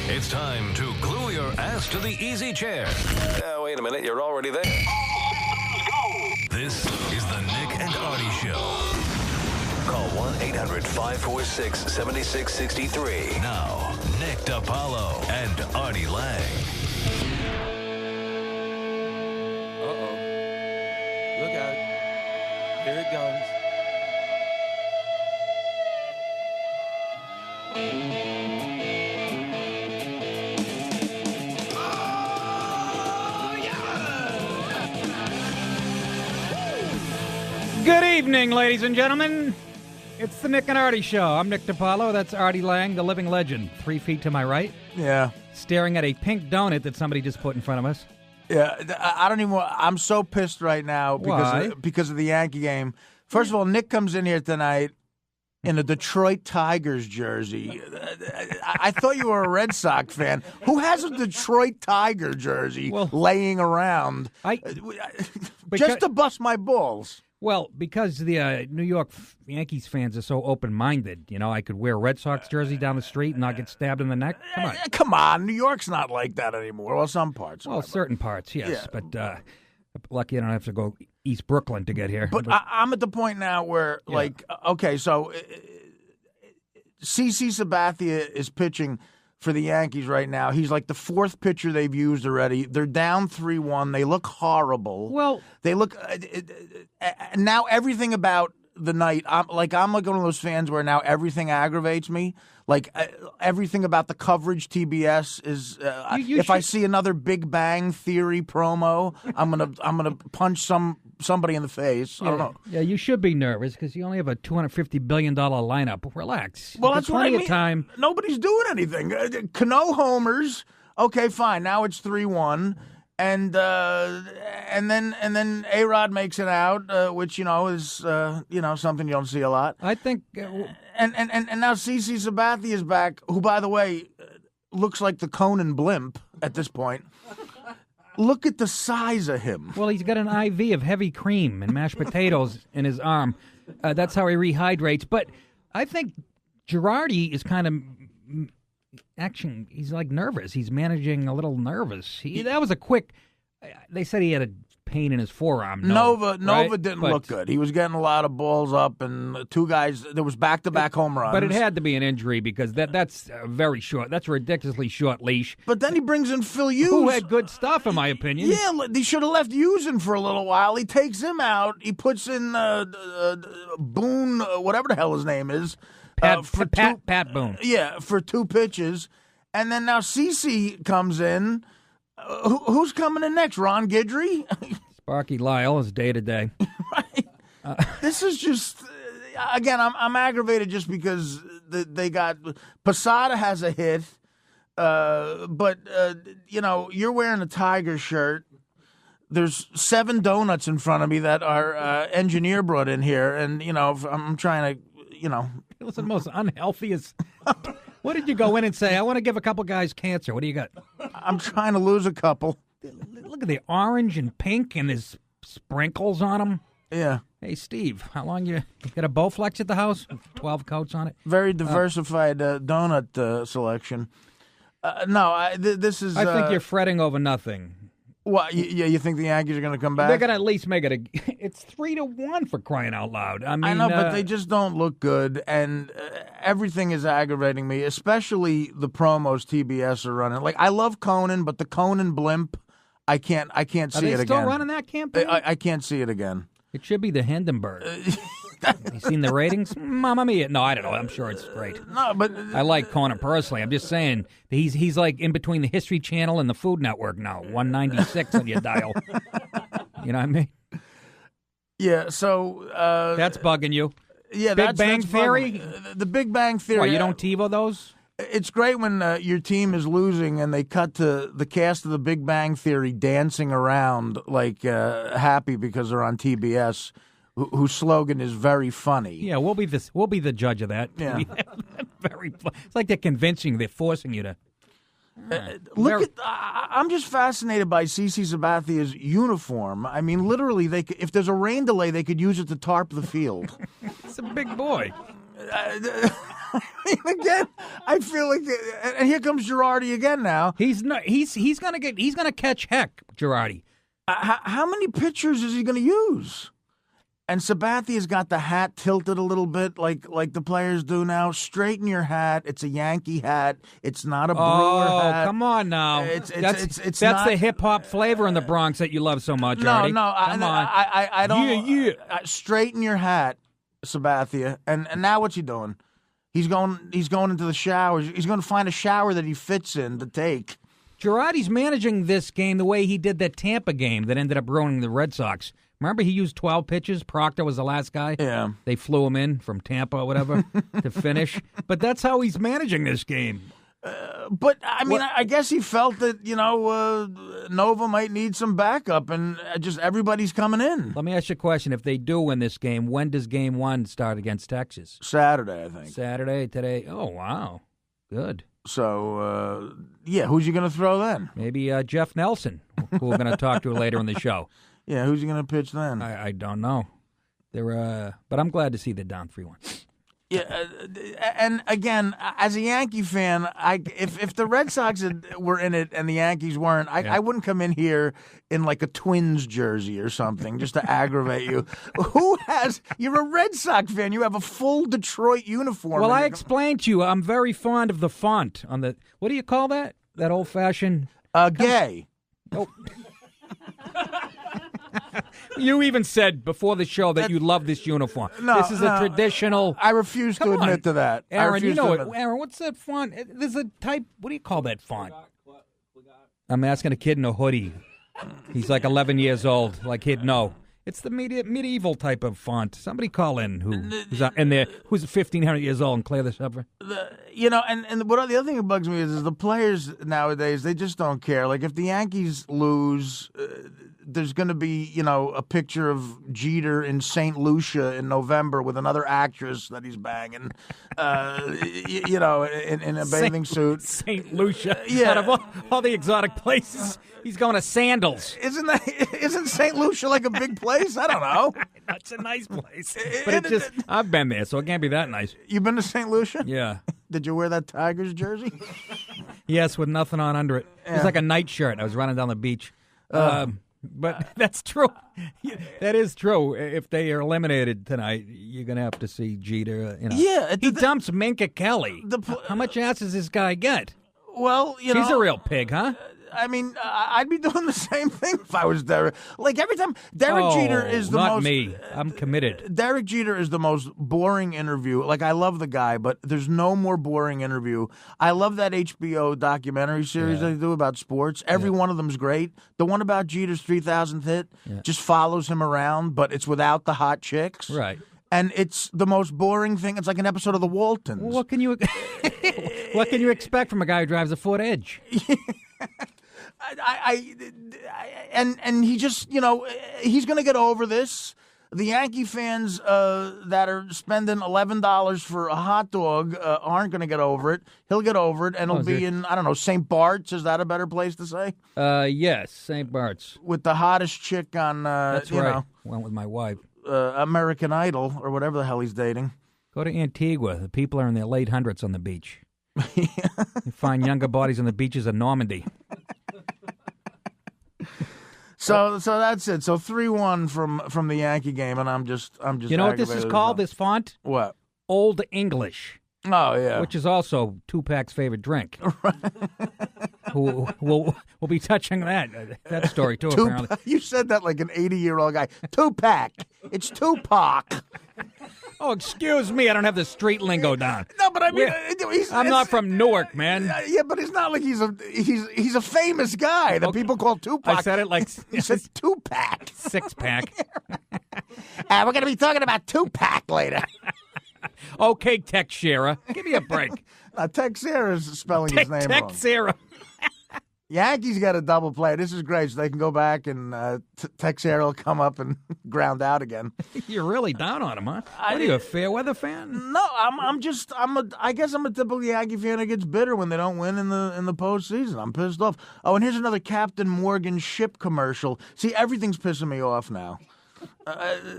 It's time to glue your ass to the easy chair. Wait a minute, you're already there. This is the Nick and Artie Show. Call 1-800-546-7663. Now, Nick DiPaolo and Artie Lang. Uh-oh. Look out. Here it goes. Good evening, ladies and gentlemen. It's the Nick and Artie Show. I'm Nick DiPaolo. That's Artie Lang, the living legend. 3 feet to my right. Yeah. Staring at a pink donut that somebody just put in front of us. Yeah. I don't even want, I'm so pissed right now because of the Yankee game. First of all, Nick comes in here tonight in a Detroit Tigers jersey. I thought you were a Red Sox fan. Who has a Detroit Tiger jersey laying around just to bust my balls? Well, because the New York Yankees fans are so open-minded, you know, I could wear a Red Sox jersey down the street and not get stabbed in the neck. Come on. Come on. New York's not like that anymore. Well, some parts. Well, certain parts, yes. Yeah. But lucky I don't have to go East Brooklyn to get here. But I'm at the point now where, okay, so CC Sabathia is pitching for the Yankees right now. He's like the fourth pitcher they've used already. They're down 3-1. They look horrible. Well, they look now everything about the night. I'm like one of those fans where now everything aggravates me. Like everything about the coverage, TBS is. If I see another Big Bang Theory promo, I'm gonna punch somebody in the face. I don't know. Yeah, you should be nervous because you only have a $250 billion lineup. Relax. Well, that's plenty what I mean. Of time. Nobody's doing anything. Cano homers. Okay, fine. Now it's 3-1. And then A-Rod makes it out, which is something you don't see a lot. I think, and now CC Sabathia is back, who by the way looks like the Conan blimp at this point. Look at the size of him. Well, he's got an IV of heavy cream and mashed potatoes in his arm. That's how he rehydrates. But I think Girardi is kind of. Action, he's like nervous. He's managing a little nervous. That was a quick. They said he had a pain in his forearm. Nova didn't look good. He was getting a lot of balls up, and two guys. There was back-to-back home runs. But it had to be an injury because that's very short. That's a ridiculously short leash. But then he brings in Phil Hughes, who had good stuff, in my opinion. Yeah, they should have left Hughes in for a little while. He takes him out. He puts in Boone, whatever the hell his name is. Pat Boone. Yeah, for 2 pitches. And then now CC comes in. Who's coming in next? Ron Guidry? Sparky Lyle is day to day. Right. This is just, again, I'm aggravated just because they got, Posada has a hit, but, you're wearing a Tiger shirt. There's 7 donuts in front of me that our engineer brought in here, and, I'm trying to, It was the most unhealthiest. What did you go in and say? I want to give a couple guys cancer. What do you got? I'm trying to lose a couple. Look at the orange and pink and his sprinkles on them. Yeah. Hey, Steve, how long you got a Bowflex at the house? 12 coats on it? Very diversified donut selection. This is... I think you're fretting over nothing. What, you think the Yankees are going to come back? They're going to at least make it it's 3-1 for crying out loud. I mean, I know, but they just don't look good, and everything is aggravating me, especially the promos TBS are running. Like, I love Conan, but the Conan blimp, I can't see it again. Are they still running that campaign? I can't see it again. It should be the Hindenburg. You seen the ratings? Mamma mia. No, I don't know. I'm sure it's great. No, but I like Conan personally. I'm just saying he's like in between the History Channel and the Food Network now. 196 on your dial. You know what I mean? Yeah. So that's bugging you. Yeah. Big Bang Theory. The Big Bang Theory. What, you don't TiVo those? It's great when your team is losing and they cut to the cast of the Big Bang Theory dancing around like happy because they're on TBS. Whose slogan is very funny. Yeah, we'll be the judge of that. Yeah. Very fun. It's like they're convincing, they're forcing you to. I'm just fascinated by CC Sabathia's uniform. I mean, literally, if there's a rain delay, they could use it to tarp the field. It's a big boy. Again, I feel like, and here comes Girardi again. Now he's gonna catch heck, Girardi. How many pitchers is he going to use? And Sabathia's got the hat tilted a little bit, like the players do now. Straighten your hat. It's a Yankee hat. It's not a Brewer hat. Oh, come on now. That's not the hip hop flavor in the Bronx that you love so much. No, Artie. no, come on. I don't. Yeah. Straighten your hat, Sabathia. And now what's he doing? He's going into the showers. He's going to find a shower that he fits in to take. Girardi's managing this game the way he did that Tampa game that ended up ruining the Red Sox. Remember, he used 12 pitches. Proctor was the last guy. Yeah. They flew him in from Tampa or whatever to finish. But that's how he's managing this game. But, I mean, I guess he felt that, Nova might need some backup, and just everybody's coming in. Let me ask you a question. If they do win this game, when does Game 1 start against Texas? Saturday, I think. Saturday, today. Oh, wow. Good. So, who's you going to throw then? Maybe Jeff Nelson, who we're going to talk to later in the show. Yeah, who's he going to pitch then? I don't know. But I'm glad to see they're down 3-1. Yeah, and again, as a Yankee fan, if the Red Sox were in it and the Yankees weren't, I wouldn't come in here in like a Twins jersey or something just to aggravate you. You're a Red Sox fan. You have a full Detroit uniform. Well, I explained to you, I'm very fond of the font on the, what do you call that? That old-fashioned? Gay. Oh. You even said before the show that you love this uniform. This is a traditional. I refuse to admit to that. Aaron, you know it. Aaron, what's that font? There's a type. What do you call that font? I'm asking a kid in a hoodie. He's like 11 years old. Like he'd know. It's the medieval type of font. Somebody call in who's in there, who's 1,500 years old and clear this up. And what the other thing that bugs me is the players nowadays, they just don't care. Like if the Yankees lose, there's going to be, a picture of Jeter in St. Lucia in November with another actress that he's banging, in a bathing suit. St. Lucia. Yeah. Out of all the exotic places, he's going to Sandals. Isn't St. Lucia like a big place? I don't know. It's a nice place. But I've been there, so it can't be that nice. You've been to St. Lucia? Yeah. Did you wear that Tigers jersey? Yes, with nothing on under it. Yeah. It was like a night shirt. I was running down the beach. But that's true. That is true. If they are eliminated tonight, you're going to have to see Jeter. Yeah. He dumps Minka Kelly. How much ass does this guy get? Well, She's a real pig, huh? I mean, I'd be doing the same thing if I was Derek. Like every time, Derek Jeter is the most. Not me. I'm committed. Derek Jeter is the most boring interview. Like I love the guy, but there's no more boring interview. I love that HBO documentary series they do about sports. Every one of them's great. The one about Jeter's 3,000th hit just follows him around, but it's without the hot chicks. Right. And it's the most boring thing. It's like an episode of The Waltons. Well, what can you expect from a guy who drives a Ford Edge? And he just, he's going to get over this. The Yankee fans that are spending $11 for a hot dog aren't going to get over it. He'll get over it, and it'll be in, I don't know, St. Bart's. Is that a better place to say? Yes, St. Bart's. With the hottest chick on, That's right. Went with my wife. American Idol, or whatever the hell he's dating. Go to Antigua. The people are in their late hundreds on the beach. You find younger bodies on the beaches of Normandy. So that's it. So 3-1 from the Yankee game, and I'm just. You know what this is called? This font? What? Old English. Oh yeah. Which is also Tupac's favorite drink. We'll be touching that story too. Apparently, you said that like an 80-year-old guy. Tupac. It's Tupac. Oh, excuse me. I don't have the street lingo down. No, but I mean, I'm not from Newark, man. Yeah, but it's not like he's a famous guy that people call Tupac. I said it like he said Tupac. 6-pack. We're going to be talking about Tupac later. Okay, Teixeira. Give me a break. Teixeira's spelling his name wrong. Teixeira. Yankees got a double play. This is great, so they can go back and Teixeira will come up and ground out again. You're really down on him, huh? What are you, a fair weather fan? No, I guess I'm a typical Yankee fan that gets bitter when they don't win in the postseason. I'm pissed off. Oh, and here's another Captain Morgan ship commercial. See, everything's pissing me off now.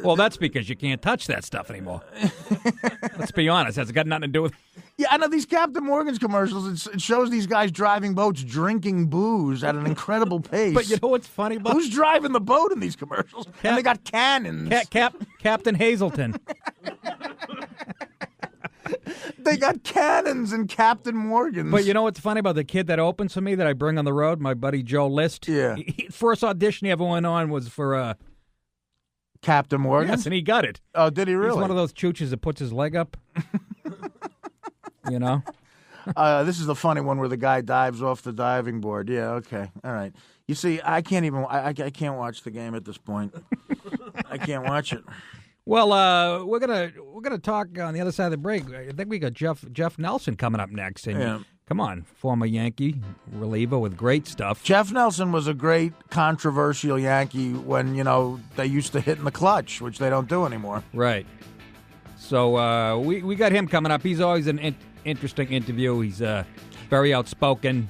Well, that's because you can't touch that stuff anymore. Let's be honest. That's got nothing to do with... Yeah, I know these Captain Morgan's commercials. It shows these guys driving boats, drinking booze at an incredible pace. But you know what's funny about... Who's driving the boat in these commercials? And they got cannons. Captain Hazelton. They got cannons and Captain Morgan's. But you know what's funny about the kid that opens for me that I bring on the road, my buddy Joe List? Yeah. First audition he ever went on was for... Captain Morgan? Yes, and he got it. Oh, did he really? He's one of those chooches that puts his leg up. You know? This is the funny one where the guy dives off the diving board. Yeah, okay. All right. You see, I can't even... I can't watch the game at this point. I can't watch it. Well, we're gonna talk on the other side of the break. I think we got Jeff Nelson coming up next. And yeah. Come on, former Yankee reliever with great stuff. Jeff Nelson was a great controversial Yankee when, they used to hit in the clutch, which they don't do anymore. Right. So we got him coming up. He's always an interesting interview. He's very outspoken.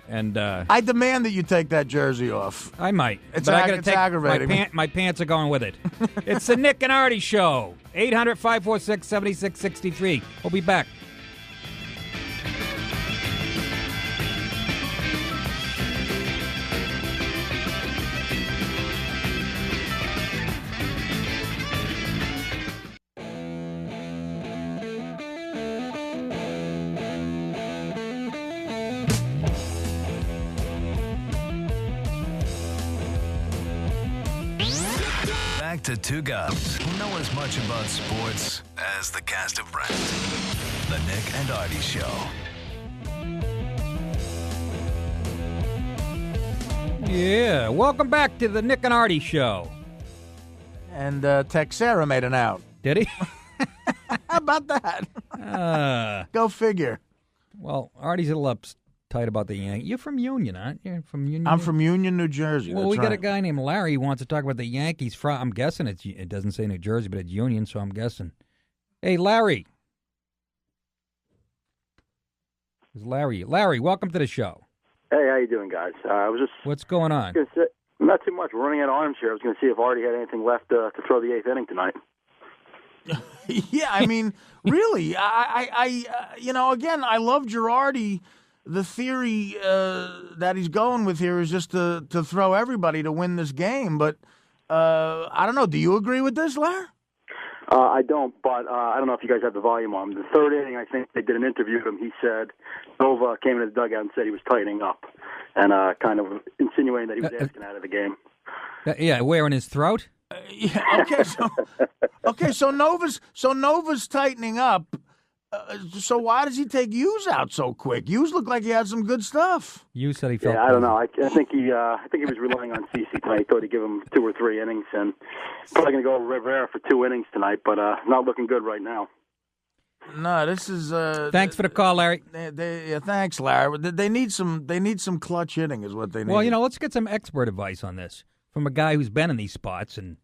And I demand that you take that jersey off. I might. It's aggravating. My pants are going with it. It's the Nick and Artie Show. 800-546-7663. We'll be back. Back to two guys who know as much about sports as the cast of Friends. The Nick and Artie Show. Yeah, welcome back to the Nick and Artie Show. And Texera made an out. Did he? How about that? Go figure. Well, Artie's a little uptight about the Yankees. You're from Union, aren't you? From Union? I'm from Union, New Jersey. Well, That's we got right. a guy named Larry who wants to talk about the Yankees. I'm guessing it doesn't say New Jersey, but it's Union, so I'm guessing. Hey, Larry. It's Larry. Larry, welcome to the show. Hey, how you doing, guys? I was just... What's going on? Not too much. We're running out of arms here. I was going to see if Artie had anything left to throw the eighth inning tonight. Yeah, I mean, really, again, I love Girardi. The theory that he's going with here is just to throw everybody to win this game. But I don't know. Do you agree with this, Larry? I don't, but I don't know if you guys have the volume on. The third inning, I think they did an interview with him. He said Nova came into the dugout and said he was tightening up and kind of insinuating that he was asking out of the game. Yeah, wearing his throat? Yeah, okay, so Nova's tightening up. So why does he take Hughes out so quick? Hughes looked like he had some good stuff. You said he felt. Yeah, I don't know. I think he was relying on CC tonight. He thought he'd give him 2 or 3 innings, and probably going to go Rivera for 2 innings tonight, but not looking good right now. No, this is. Thanks for the call, Larry. Thanks, Larry. They need some clutch hitting, is what they need. Well, let's get some expert advice on this from a guy who's been in these spots and.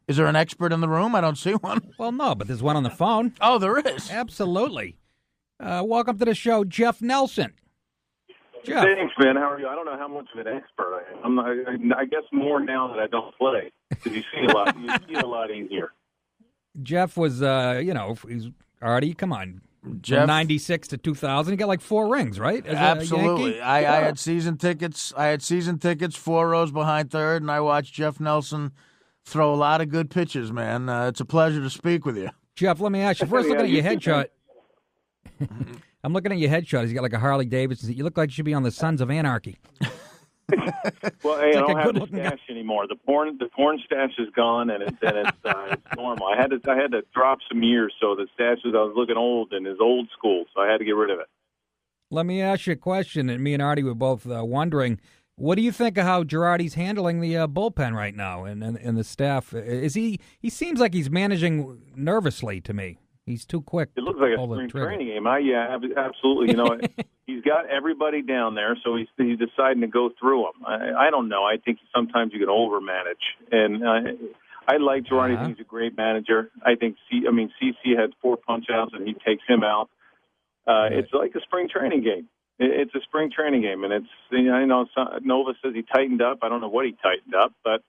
Is there an expert in the room? I don't see one. Well, no, but there's one on the phone. Oh, there is? Absolutely. Welcome to the show, Jeff Nelson. Jeff. Thanks, man. How are you? I don't know how much of an expert I am. I guess more now that I don't play, because you see a lot. You see a lot easier. Jeff was, he's Artie. Come on, Jeff, from 96 to 2000, he got like 4 rings, right? Absolutely. I had season tickets. 4 rows behind third, and I watched Jeff Nelson throw a lot of good pitches, man. It's a pleasure to speak with you. Jeff, let me ask you. First, looking at your headshot. I'm looking at your headshot. He's got like a Harley Davidson. You look like you should be on the Sons of Anarchy. Well, hey, I don't have the stash anymore. The porn stash is gone, and it's normal. I had to drop some years, so the stash I was looking old and is old school, so I had to get rid of it. Let me ask you a question, and me and Artie were both wondering. What do you think of how Girardi's handling the bullpen right now and the staff? Is he seems like he's managing nervously to me. He's too quick. It looks like a spring training game. Absolutely. He's got everybody down there, so he's deciding to go through them. I don't know. I think sometimes you can overmanage. And I like Girardi. I think he's a great manager. I think CC had 4 punch-outs, and he takes him out. It's like a spring training game. It's a spring training game, and I know Nova says he tightened up. I don't know what he tightened up, but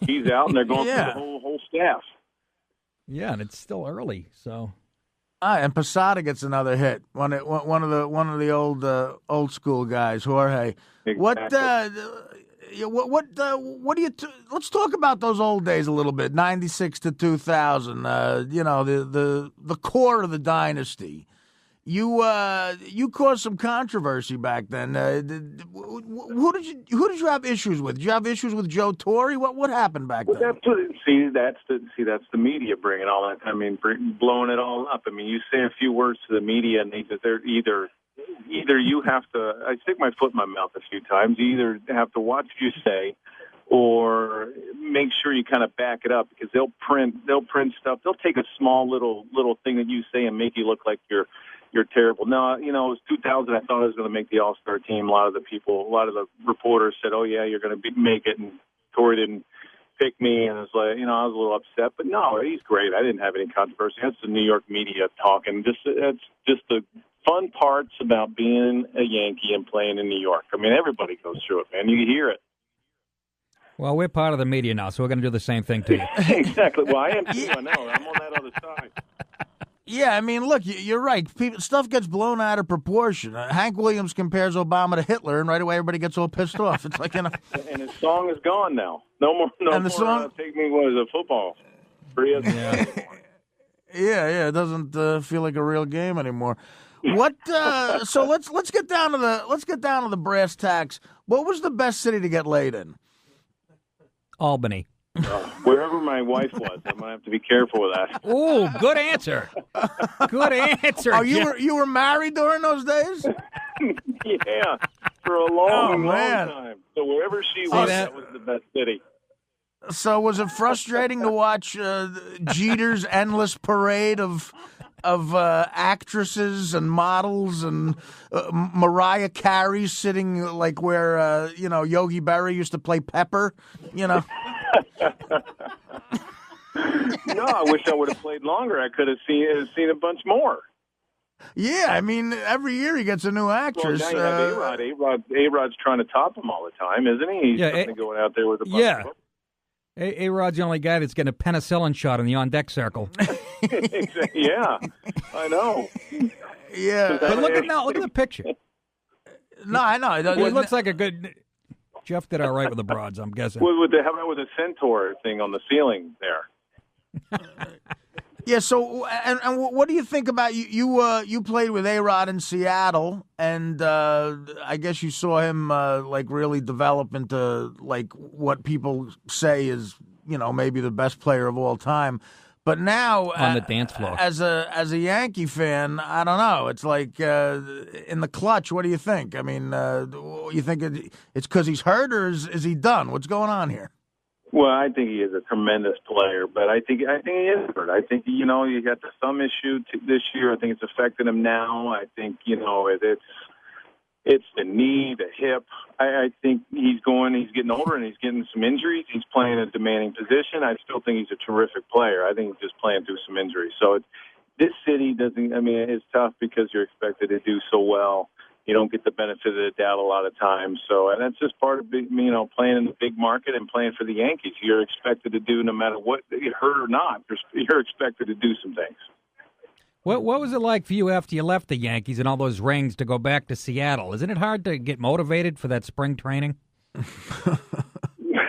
He's out, and they're going Yeah. through the whole staff. Yeah, and it's still early, so. And Posada gets another hit. One of the old school guys, Jorge. Exactly. What do you? Let's talk about those old days a little bit. 96 to 2000. The core of the dynasty. You caused some controversy back then. Who did you have issues with? Did you have issues with Joe Torre? What happened back then? That's the media bringing all that. I mean, blowing it all up. I mean, you say a few words to the media, and they're either you have to. I stick my foot in my mouth a few times. You either have to watch what you say, or make sure you kind of back it up, because they'll print stuff. They'll take a small little thing that you say and make you look like you're terrible. No, it was 2000. I thought I was going to make the All-Star team. A lot of the reporters said, "Oh yeah, you're going to make it," and Torrey didn't pick me, and it's like, I was a little upset. But no, he's great. I didn't have any controversy. That's the New York media talking. That's just the fun parts about being a Yankee and playing in New York. I mean, everybody goes through it, man. You hear it. Well, we're part of the media now, so we're going to do the same thing to you. Exactly. Well, I am too. I know. I'm on that other side. Yeah, I mean, look, you're right. Stuff gets blown out of proportion. Hank Williams compares Obama to Hitler, and right away everybody gets all pissed off. It's like, And his song is gone now. No more. Take me. What is it? Football. Yeah. Yeah. It doesn't feel like a real game anymore. What? So let's get down to the brass tacks. What was the best city to get laid in? Albany. Wherever my wife was, I'm gonna have to be careful with that. Oh, good answer. Good answer. Oh, you were married during those days? Yeah, for a long time. So wherever she was, that was the best city. So was it frustrating to watch Jeter's endless parade of actresses and models and Mariah Carey sitting like where Yogi Berra used to play Pepper? No, I wish I would have played longer. I could have seen a bunch more. Yeah, I mean, every year he gets a new actress. Well, now you have A-Rod. A-Rod's trying to top him all the time, isn't he? He's going out there with a bunch of them. A-Rod's the only guy that's getting a penicillin shot in the on-deck circle. Yeah, I know. Yeah. But look at the picture. No, I know. It looks like a good... Jeff did all right with the broads, I'm guessing. How about with the centaur thing on the ceiling there? Yeah. So, and what do you think about you played with A-Rod in Seattle, and I guess you saw him really develop into like what people say is maybe the best player of all time. But now on the dance floor, as a Yankee fan, I don't know. It's like in the clutch. What do you think? I mean, you think it's because he's hurt, or is he done? What's going on here? Well, I think he is a tremendous player, but I think he is hurt. I think you got the thumb issue this year. I think it's affecting him now. I think it's the knee, the hip. I think he's getting older and he's getting some injuries. He's playing a demanding position. I still think he's a terrific player. I think he's just playing through some injuries. So this city it's tough because you're expected to do so well. You don't get the benefit of the doubt a lot of times. So, and that's just part of playing in the big market and playing for the Yankees. You're expected to do, no matter what, you get hurt or not, you're expected to do some things. What was it like for you after you left the Yankees and all those rings to go back to Seattle? Isn't it hard to get motivated for that spring training?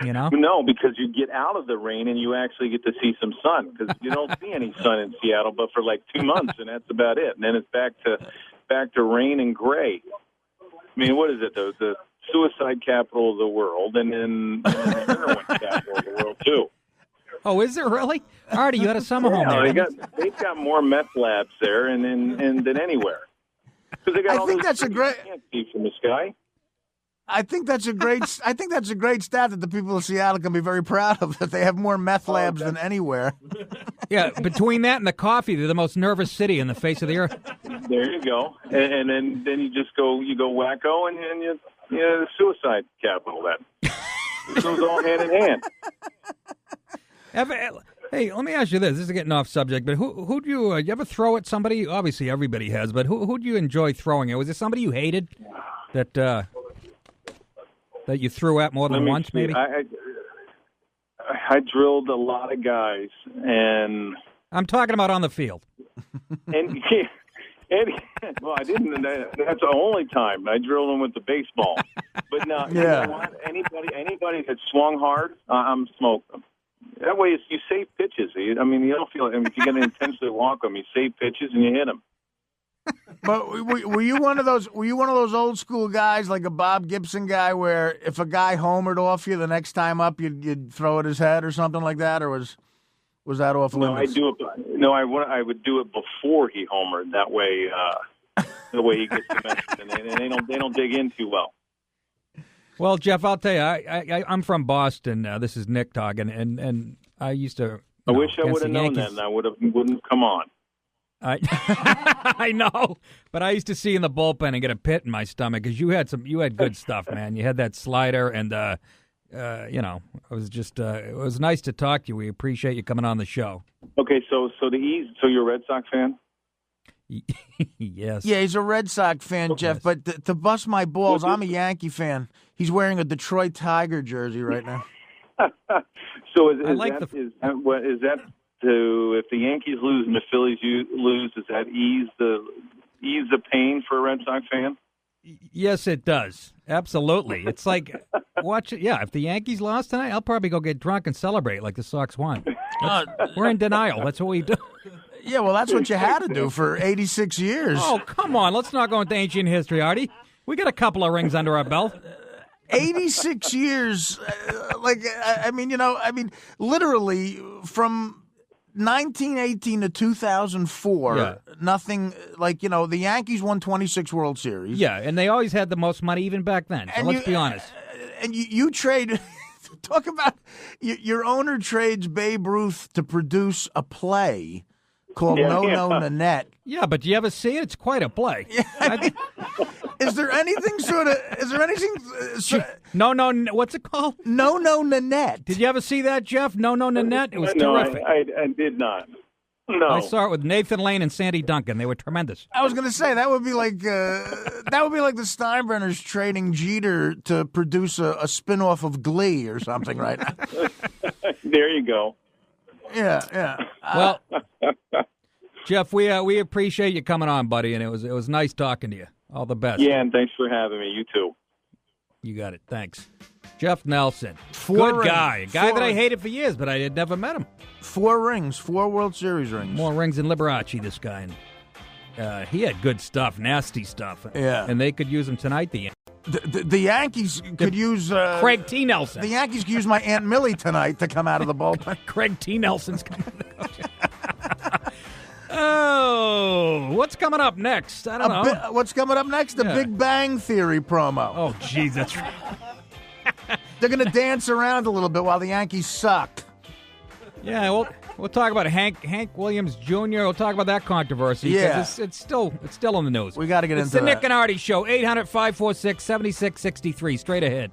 No, because you get out of the rain and you actually get to see some sun, because you don't see any sun in Seattle but for like 2 months, and that's about it. And then it's back to rain and gray. I mean, what is it, the suicide capital of the world, and then the heroin capital of the world, too. Oh, is there really? Artie, you had a summer home there. They've got more meth labs there and than anywhere. They got I think that's a great. You can't see from the sky. I think that's a great stat that the people of Seattle can be very proud of, that they have more meth labs than anywhere. Yeah, between that and the coffee, they're the most nervous city in the face of the earth. There you go, and then you just go wacko and you the suicide capital. Then it goes all hand in hand. Hey, let me ask you this. This is getting off subject, but who do you ever throw at somebody? Obviously, everybody has, but who do you enjoy throwing at? Was there somebody you hated that you threw at more than once, maybe? I drilled a lot of guys, and I'm talking about on the field. and well, I didn't. That's the only time I drilled them with the baseball. But no, you know what? Anybody that swung hard, I'm smoking them. That way, you save pitches. I mean, you don't feel. I mean, if you're going to intentionally walk them, you save pitches and you hit them. But were you one of those? Were you one of those old school guys, like a Bob Gibson guy, where if a guy homered off you, the next time up you'd throw at his head or something like that, or was that off limits? I would do it before he homered. That way, the way he gets the message, and they don't dig in too well. Well, Jeff, I'll tell you, I'm from Boston. This is Nick talking, and I used to. I wish I would have known that, and I wouldn't come on. I know, but I used to see in the bullpen and get a pit in my stomach because you had good stuff, man. You had that slider, and it was nice to talk to you. We appreciate you coming on the show. Okay, so you're a Red Sox fan? Yes. Yeah, he's a Red Sox fan, Jeff. Yes. But to bust my balls, I'm a Yankee fan. He's wearing a Detroit Tiger jersey right now. So is that to, if the Yankees lose and the Phillies lose, does that ease the pain for a Red Sox fan? Yes, it does. Absolutely. It's like, watch it. Yeah, if the Yankees lost tonight, I'll probably go get drunk and celebrate like the Sox won. We're in denial. That's what we do. Yeah, well, that's what you had to do for 86 years. Oh, come on. Let's not go into ancient history, Artie. We got a couple of rings under our belt. 86 years. Literally from 1918 to 2004, nothing the Yankees won 26 World Series. Yeah, and they always had the most money even back then. So let's be honest. And you trade, talk about your owner trades Babe Ruth to produce a play called No Nanette. Yeah, but do you ever see it? It's quite a play. Is there anything No, what's it called? No Nanette. Did you ever see that, Jeff? No Nanette? It was terrific. I did not. No. I saw it with Nathan Lane and Sandy Duncan. They were tremendous. I was going to say, that would be like the Steinbrenners trading Jeter to produce a spin-off of Glee or something right now. There you go. Yeah. Well, Jeff, we appreciate you coming on, buddy, and it was nice talking to you. All the best. Yeah, and thanks for having me. You too. You got it. Thanks. Jeff Nelson. Good guy. A guy that I hated for years, but I had never met him. 4 rings. 4 World Series rings. More rings than Liberace, this guy. And, he had good stuff, nasty stuff. Yeah. And they could use him tonight, the Yankees could use... Craig T. Nelson. The Yankees could use my Aunt Millie tonight to come out of the bullpen. Craig T. Nelson's coming out. Oh, what's coming up next? I don't know. What's coming up next? The Big Bang Theory promo. Oh, geez, that's right. They're going to dance around a little bit while the Yankees suck. Yeah, we'll talk about Hank Williams Jr. We'll talk about that controversy. Yeah. It's still in the news. We got to get into that. It's the Nick and Artie Show, 800-546-7663. Straight ahead.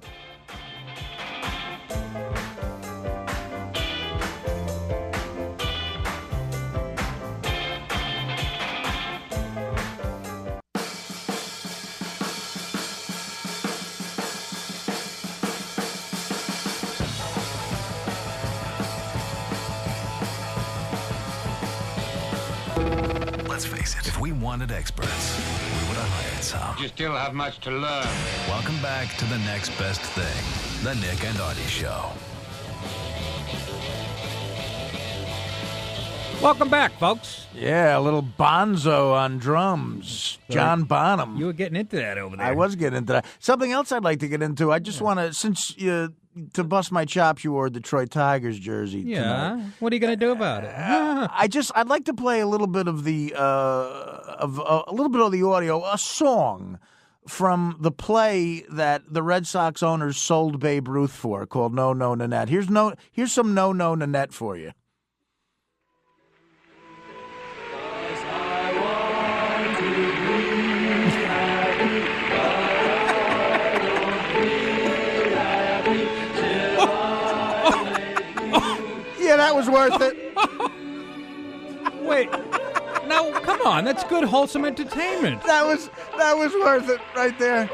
Let's face it, if we wanted experts, we would have hired some. You still have much to learn. Welcome back to the next best thing, the Nick and Artie Show. Welcome back, folks. Yeah, a little Bonzo on drums. John Bonham. You were getting into that over there. I was getting into that. Something else I'd like to get into. I just want to, since to bust my chops, you wore a Detroit Tigers jersey tonight. What are you going to do about it? I'd like to play a little bit of the audio, a song from the play that the Red Sox owners sold Babe Ruth for, called No Nanette. Here's some No Nanette for you. Yeah, that was worth it. Wait, now come on, that's good, wholesome entertainment. That was worth it right there.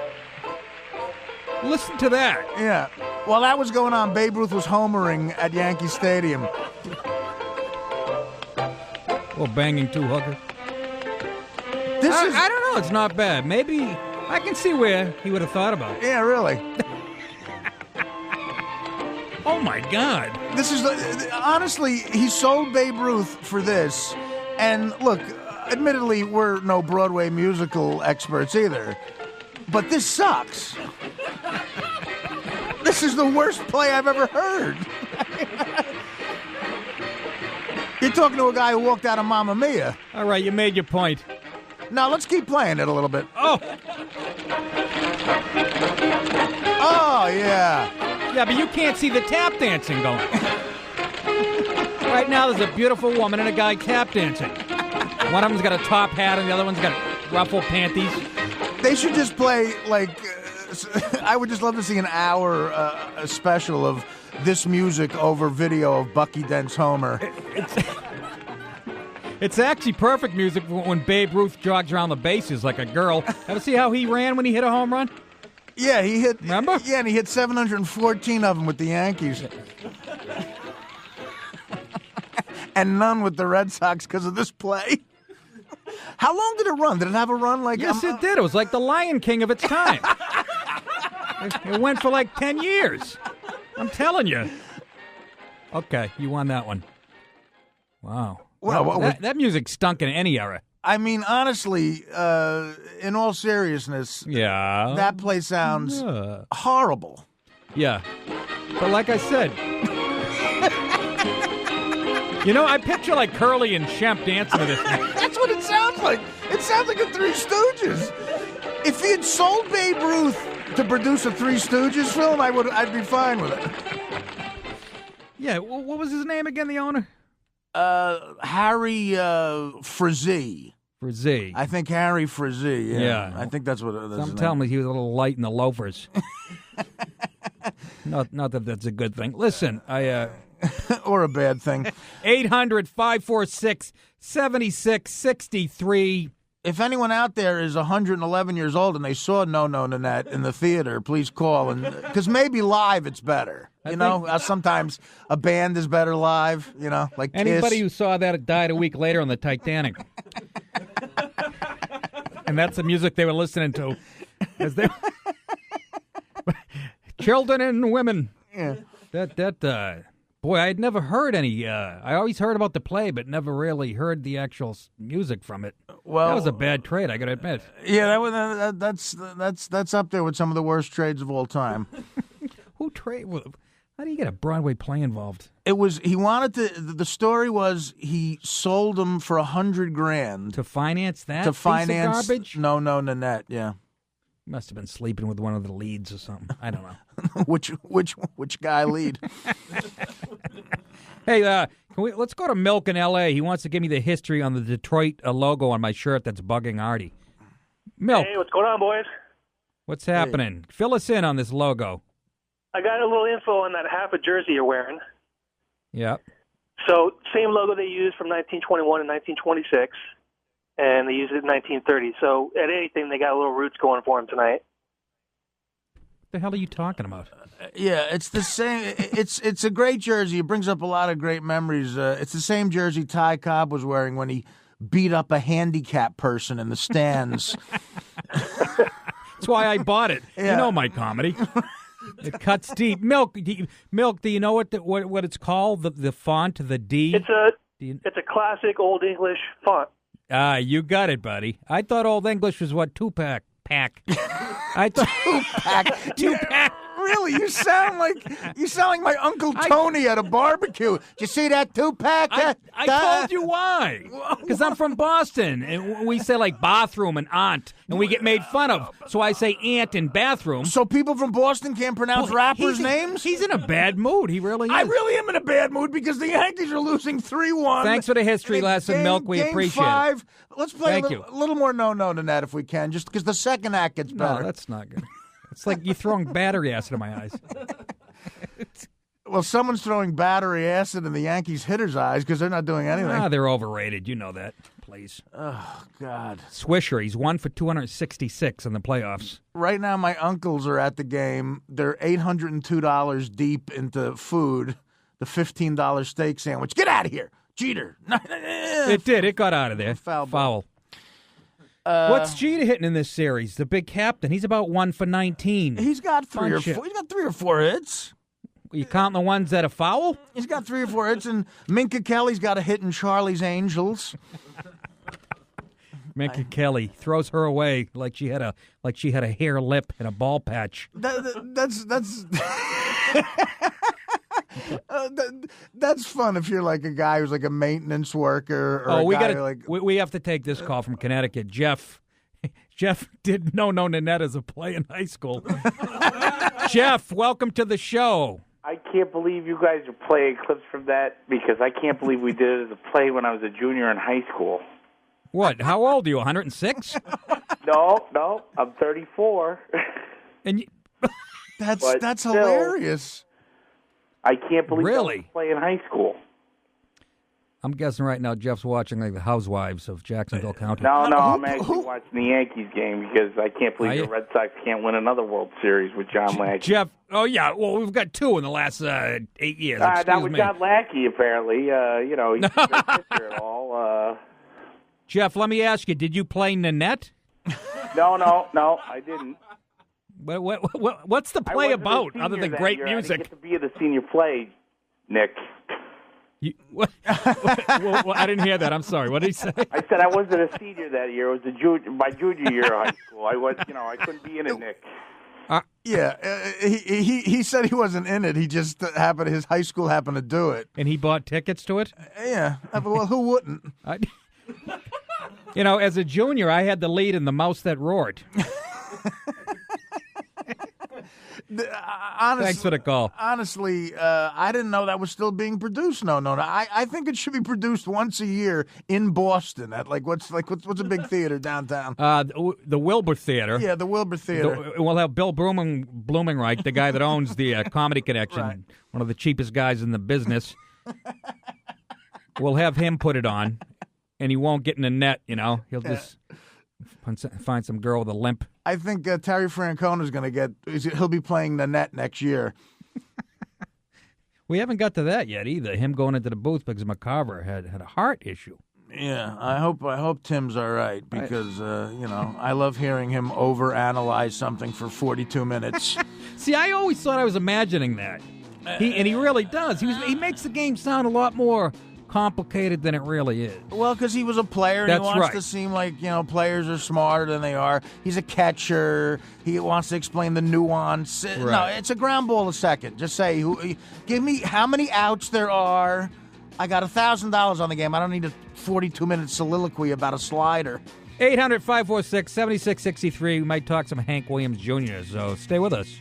Listen to that. Yeah. While that was going on, Babe Ruth was homering at Yankee Stadium. Well, banging two hooker. I don't know. It's not bad. Maybe I can see where he would have thought about it. Yeah, really. Oh, my God. This is, honestly, he sold Babe Ruth for this. And look, admittedly, we're no Broadway musical experts either. But this sucks. This is the worst play I've ever heard. You're talking to a guy who walked out of Mamma Mia. All right, you made your point. Now, let's keep playing it a little bit. Oh. Oh, yeah. Yeah, but you can't see the tap dancing going. Right now, there's a beautiful woman and a guy tap dancing. One of them's got a top hat and the other one's got ruffled panties. They should just play, like, I would just love to see an hour a special of this music over video of Bucky Dent's Homer. It's actually perfect music for when Babe Ruth jogs around the bases like a girl. Ever see how he ran when he hit a home run? Yeah, he hit. Remember? Yeah, and he hit 714 of them with the Yankees. And none with the Red Sox because of this play. How long did it run? Did it have a run? Yes, it did. It was like the Lion King of its time. It went for like 10 years. I'm telling you. Okay, you won that one. Wow. Well, that music stunk in any era. I mean, honestly, in all seriousness, yeah, that play sounds horrible. Yeah. But like I said, I picture like Curly and Shemp dancing to this thing. That's what it sounds like. It sounds like a Three Stooges. If he had sold Babe Ruth to produce a Three Stooges film, I'd be fine with it. Yeah, what was his name again, the owner? Harry Frazee. Frazee. I think Harry Frazee. Yeah. I think that's what it is. Some tell me he was a little light in the loafers. Not that that's a good thing. Listen, or a bad thing. 800-546-7663. If anyone out there is 111 years old and they saw No No Nanette in the theater, please call, because maybe live it's better. Sometimes a band is better live. Like anybody Kiss. who saw that died a week later on the Titanic, and that's the music they were listening to. Children and women. Yeah. Boy, I'd never heard any. I always heard about the play, but never really heard the actual music from it. Well, that was a bad trade, I got to admit. Yeah, that's up there with some of the worst trades of all time. Who trade? How do you get a Broadway play involved? It was he wanted to. The story was he sold them for $100,000 to finance that. To finance piece of garbage? No Nanette. Yeah. Must have been sleeping with one of the leads or something. I don't know. which guy lead? Hey, let's go to Milk in L.A. He wants to give me the history on the Detroit logo on my shirt that's bugging Artie. Milk. Hey, what's going on, boys? What's happening? Fill us in on this logo. I got a little info on that half a jersey you're wearing. Yeah. So, same logo they used from 1921 and 1926. And they used it in 1930. So, at anything, they got a little roots going for them tonight. What the hell are you talking about? Yeah, it's the same. It's a great jersey. It brings up a lot of great memories. It's the same jersey Ty Cobb was wearing when he beat up a handicapped person in the stands. That's why I bought it. Yeah. You know my comedy. It cuts deep. Milk, do you know what it's called? The font, the D? It's a classic Old English font. You got it, buddy. I thought Old English was what, two-pack. I thought two-pack. Really, you sound like my Uncle Tony at a barbecue. Did you see that two-pack? I told you why. Because I'm from Boston, and we say like bathroom and aunt, and we get made fun of. So I say aunt and bathroom. So people from Boston can't pronounce rappers' names? He's in a bad mood. He really is. I really am in a bad mood because the Yankees are losing 3-1. Thanks for the history lesson, Milk. We appreciate it. Let's play a little more no than that if we can, just because the second act gets better. No, that's not good. It's like you throwing battery acid in my eyes. Well, someone's throwing battery acid in the Yankees hitters' eyes because they're not doing anything. They're overrated. You know that. please. Oh, God. Swisher, he's 1 for 266 in the playoffs. Right now, my uncles are at the game. They're $802 deep into food. The $15 steak sandwich. Get out of here, Jeter. It did. It got out of there. Foul. What's Jeter hitting in this series? The big captain. He's about 1 for 19. He's got three or four hits. You count the ones that are foul? He's got 3 or 4 hits, and Minka Kelly's got a hit in Charlie's Angels. Minka Kelly throws her away like she had a hair lip and a ball patch. That's fun if you're like a guy who's like a maintenance worker. Or we have to take this call from Connecticut. Jeff did no Nanette as a play in high school. Jeff, welcome to the show. I can't believe you guys are playing clips from that because I can't believe we did it as a play when I was a junior in high school. What? How old are you? 106? No, I'm 34. And that's hilarious. I can't believe really? I was playing in high school. I'm guessing right now Jeff's watching like the Housewives of Jacksonville County. No, I'm actually watching the Yankees game because I can't believe the Red Sox can't win another World Series with John Lackey. Jeff, oh yeah, well we've got 2 in the last 8 years. That was John Lackey apparently. He's not a pitcher at all. Jeff, let me ask you, did you play Nanette? No, I didn't. What's the play about other than great music? I didn't get to be at the senior play, Nick. Well, I didn't hear that. I'm sorry. What did he say? I said I wasn't a senior that year. It was my junior year of high school. I couldn't be in it, Nick. He said he wasn't in it. He just his high school happened to do it. And he bought tickets to it? Yeah. Well, who wouldn't? As a junior, I had the lead in The Mouse That Roared. Thanks for the call. Honestly, I didn't know that was still being produced. No. I think it should be produced once a year in Boston at what's a big theater downtown? The Wilbur Theater. Yeah, the Wilbur Theater. We'll have Bill Blumenreich, the guy that owns the Comedy Connection, right. One of the cheapest guys in the business. We'll have him put it on, and he won't get in the net. He'll just find some girl with a limp. I think Terry Francona's going to he'll be playing Nanette next year. We haven't got to that yet either. Him going into the booth because McCarver had a heart issue. Yeah, I hope Tim's all right because I love hearing him overanalyze something for 42 minutes. See, I always thought I was imagining that. He really does. He makes the game sound a lot more complicated than it really is. Well, because he was a player and he wants to seem like, players are smarter than they are. He's a catcher. He wants to explain the nuance. Right. No, it's a ground ball a second. Just say, give me how many outs there are. I got $1,000 on the game. I don't need a 42-minute soliloquy about a slider. 800-546-7663. We might talk some Hank Williams Jr., so stay with us.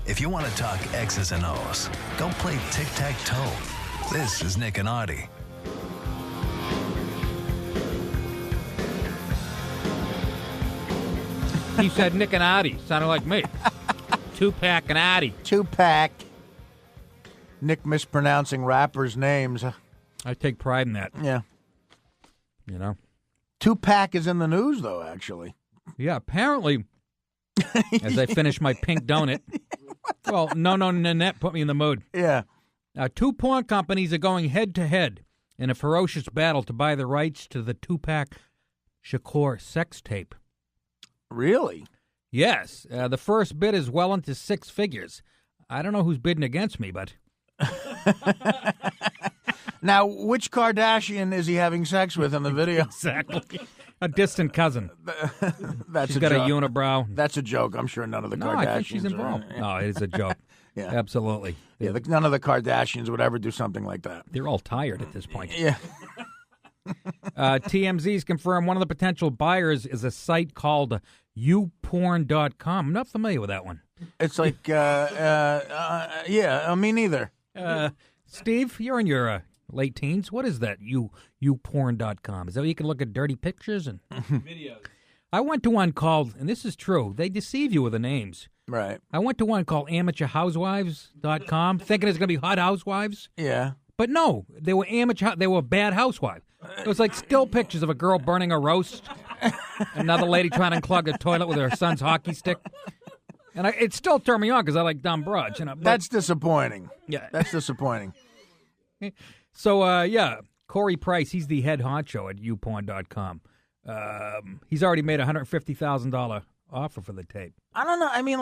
If you want to talk X's and O's, go play tic-tac-toe. This is Nick and Artie. He said Nick and Artie. Sounded like me. Two-pack and Artie. Two-pack. Nick mispronouncing rappers' names. I take pride in that. Yeah. Two-pack is in the news, though, actually. Yeah, apparently, as I finish my pink donut. Well, no, Nanette put me in the mood. Yeah. 2 porn companies are going head-to-head in a ferocious battle to buy the rights to the Tupac Shakur sex tape. Really? Yes. The first bid is well into 6 figures. I don't know who's bidding against me, but... Now, which Kardashian is he having sex with in the video? Exactly. A distant cousin. She's got a unibrow. That's a joke. I'm sure none of the Kardashians. I think she's involved. No, it is a joke. Yeah. Absolutely. Yeah, none of the Kardashians would ever do something like that. They're all tired at this point. Yeah. TMZ's confirmed one of the potential buyers is a site called youporn.com. I'm not familiar with that one. It's like, yeah, me neither. Steve, you're in your late teens. What is that? YouPorn.com. Is that where you can look at dirty pictures and videos? I went to one called, and this is true, they deceive you with the names. Right. I went to one called AmateurHousewives.com, thinking it's going to be hot housewives. Yeah. But no, they were they were bad housewives. It was like still pictures of a girl burning a roast, another lady trying to unclog a toilet with her son's hockey stick. And it still turned me on because I like dumb broads. That's disappointing. Yeah. That's disappointing. So, Corey Price, he's the head honcho at YouPorn.com. He's already made a $150,000 offer for the tape. I don't know. I mean,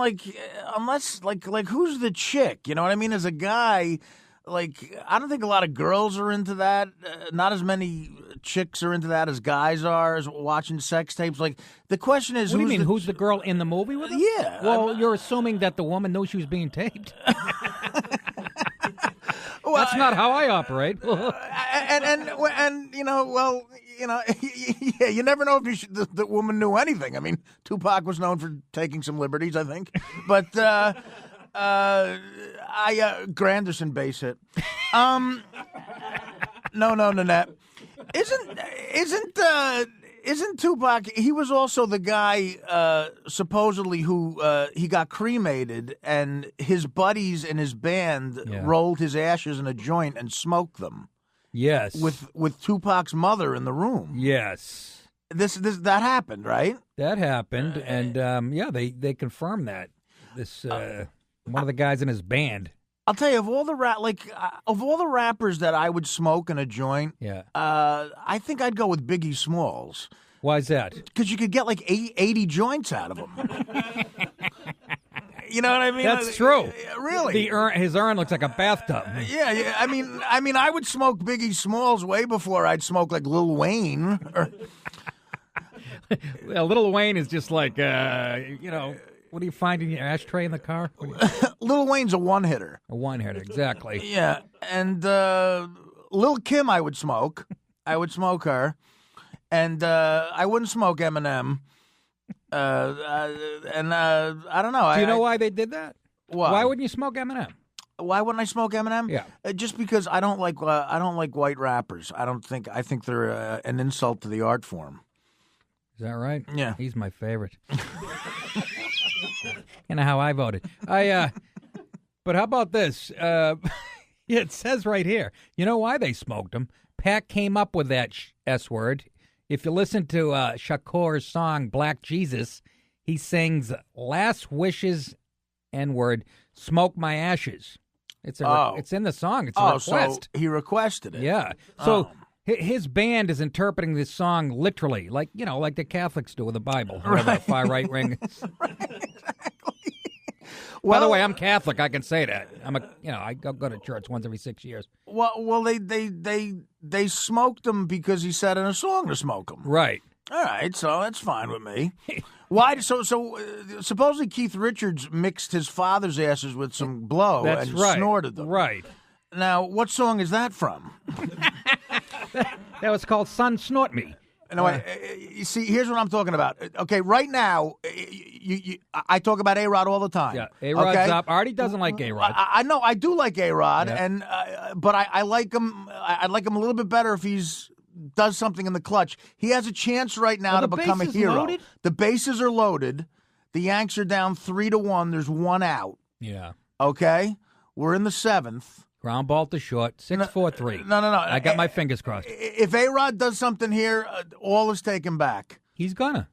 unless, who's the chick? You know what I mean? As a guy, I don't think a lot of girls are into that. Not as many chicks are into that as guys are, as watching sex tapes. The question is, what do you mean? Who's the girl in the movie with him? Yeah. Well, you're assuming that the woman knew she was being taped. Well, that's not how I operate. Yeah, you never know if the woman knew anything. I mean, Tupac was known for taking some liberties, I think, but Granderson base hit. No, Nanette. Isn't Tupac? He was also the guy supposedly who he got cremated, and his buddies in his band rolled his ashes in a joint and smoked them. Yes, with Tupac's mother in the room. Yes, that happened, right? That happened, and they confirmed that. This one of the guys in his band. I'll tell you, of all the rappers that I would smoke in a joint, I think I'd go with Biggie Smalls. Why is that? Because you could get 80 joints out of him. You know what I mean? That's true. Really? His urn looks like a bathtub. Yeah. I mean, I would smoke Biggie Smalls way before I'd smoke Lil Wayne. Well, Lil Wayne is just like, what do you find in your ashtray in the car? Lil Wayne's a one-hitter. A one-hitter, exactly. Yeah, and Lil Kim I would smoke. I would smoke her. And I wouldn't smoke Eminem. And I don't know. Do you know why they did that? Why? Why wouldn't you smoke Eminem? Why wouldn't I smoke Eminem? Yeah, just because I don't like white rappers. I think they're an insult to the art form. Is that right? Yeah, he's my favorite. You know how I voted. But how about this? It says right here. You know why they smoked him? Pac came up with that S word. If you listen to Shakur's song "Black Jesus," he sings "Last Wishes" N-word, "Smoke My Ashes." It's in the song. It's a request. So he requested it. Yeah. So his band is interpreting this song literally, like the Catholics do with the Bible, or the far right wing. Right, exactly. By the way, I'm Catholic. I can say that. I go to church once every 6 years. Well, they smoked him because he said in a song to smoke him. Right. All right, so that's fine with me. Why? So supposedly Keith Richards mixed his father's asses with some blow and snorted them. Right. Now, what song is that from? That was called "Son Snort Me." No, you see, here's what I'm talking about. Okay, right now, I talk about A-Rod all the time. Yeah, A-Rod's up. Artie doesn't like A-Rod. I know, I do like A-Rod, and but I like him. I'd like him a little bit better if does something in the clutch. He has a chance right now to become a hero. Loaded? The bases are loaded. The Yanks are down 3-1. There's one out. Yeah. Okay, we're in the 7th. Ground ball to short, 6-4-3. No. I got my fingers crossed. If A-Rod does something here, all is taken back. He's gonna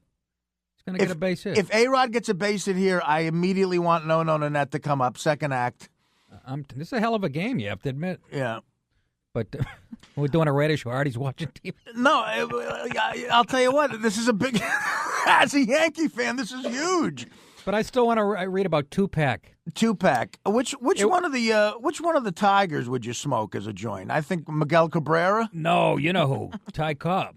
get a base hit. If A-Rod gets a base hit here, I immediately want No Nanette to come up, second act. This is a hell of a game, you have to admit. Yeah. But we're doing a radio show. Artie's watching TV. No, I'll tell you what. This is a big. As a Yankee fan, this is huge. But I still want to read about Tupac. Tupac. Which one of the Tigers would you smoke as a joint? I think Miguel Cabrera. No, you know who? Ty Cobb.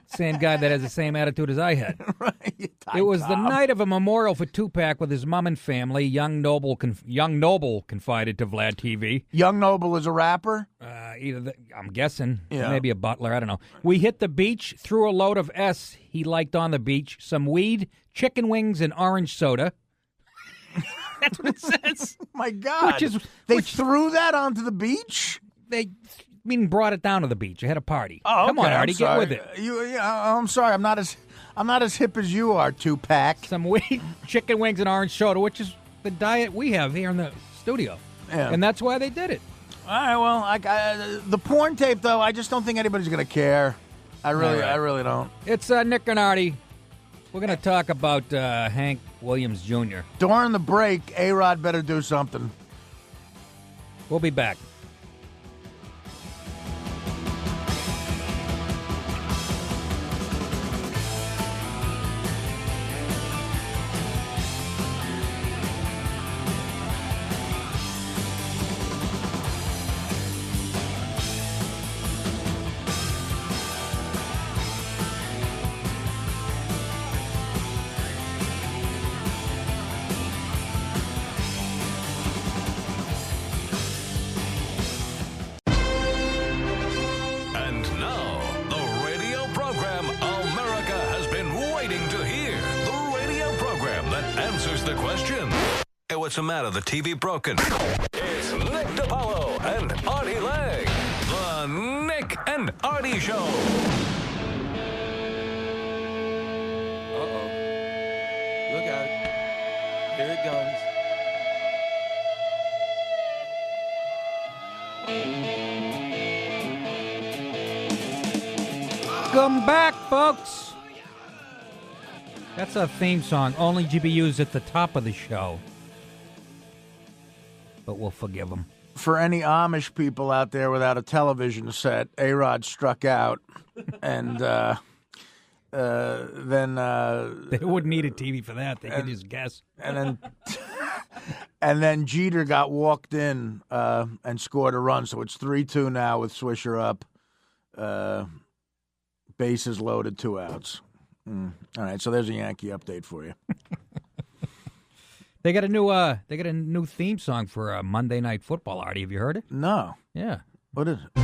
Same guy that has the same attitude as I had. Right. It was the night of a memorial for Tupac with his mom and family. Young Noble confided to Vlad TV. Young Noble is a rapper? I'm guessing. Yeah. Maybe a butler. I don't know. We hit the beach, threw a load of he liked on the beach, some weed, chicken wings, and orange soda. That's what it says. My God. They threw that onto the beach? Brought it down to the beach. They had a party. Oh, Come on, Artie, get with it. I'm sorry. I'm not as hip as you are, Tupac. Some chicken wings and orange soda, which is the diet we have here in the studio. Yeah. And that's why they did it. All right, well, the porn tape, though, I just don't think anybody's going to care. I really don't. It's Nick and Artie. We're going to talk about Hank Williams Jr. During the break, A-Rod better do something. We'll be back. What's the matter? The TV broken. It's Nick DiPaolo and Artie Lang. The Nick and Artie Show. Uh-oh. Look out. Here it goes. Come back, folks. That's a theme song, only to be used at the top of the show. But we'll forgive them. For any Amish people out there without a television set, A-Rod struck out, and then they wouldn't need a TV for that. They could just guess. And then Jeter got walked in and scored a run, so it's 3-2 now with Swisher up. Bases loaded, 2 outs. All right, so there's a Yankee update for you. They got a new theme song for Monday Night Football. Artie, have you heard it? No. Yeah. What is it?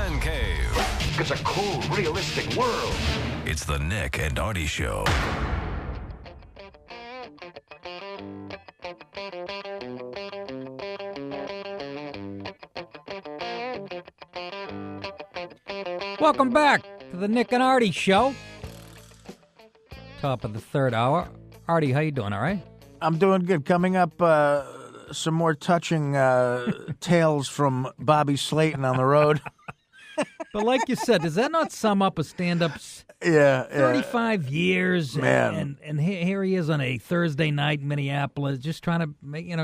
Man Cave. It's a cool, realistic world. It's the Nick and Artie Show. Welcome back to the Nick and Artie Show. Top of the third hour. Artie, how you doing? All right? I'm doing good. Coming up, some more touching tales from Bobby Slayton on the road. But like you said, does that not sum up a stand-up's 35 years? Man. And here he is on a Thursday night in Minneapolis, just trying to make,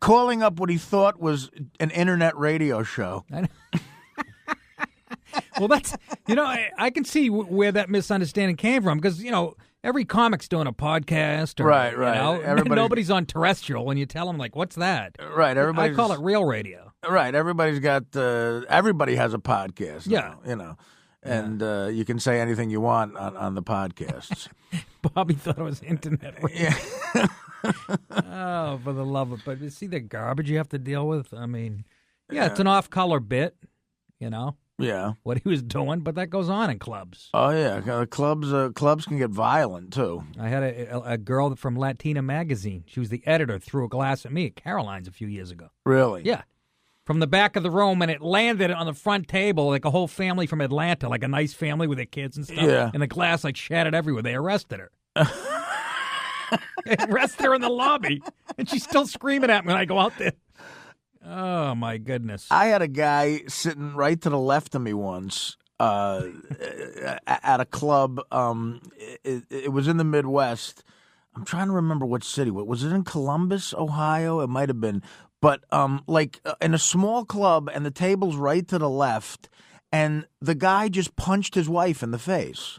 calling up what he thought was an internet radio show. I know. Well, that's, I can see where that misunderstanding came from because, every comic's doing a podcast. Or, right. Nobody's on terrestrial when you tell them, like, what's that? Right. I call it real radio. Right. Everybody has a podcast. Yeah. Now, and you can say anything you want on the podcasts. Bobby thought it was internet radio. Yeah. Oh, for the love of it. But you see the garbage you have to deal with? I mean, it's an off-color bit, Yeah. what he was doing, but that goes on in clubs. Oh, yeah. Clubs can get violent, too. I had a girl from Latina magazine. She was the editor, threw a glass at me at Caroline's a few years ago. Really? Yeah. From the back of the room, and it landed on the front table like a whole family from Atlanta, like a nice family with their kids and stuff. Yeah. And the glass shattered everywhere. They arrested her. They arrested her in the lobby, and she's still screaming at me when I go out there. Oh, my goodness. I had a guy sitting right to the left of me once at a club. It was in the Midwest. I'm trying to remember what city. Was it in Columbus, Ohio? It might have been. But in a small club, and the table's right to the left, and the guy just punched his wife in the face.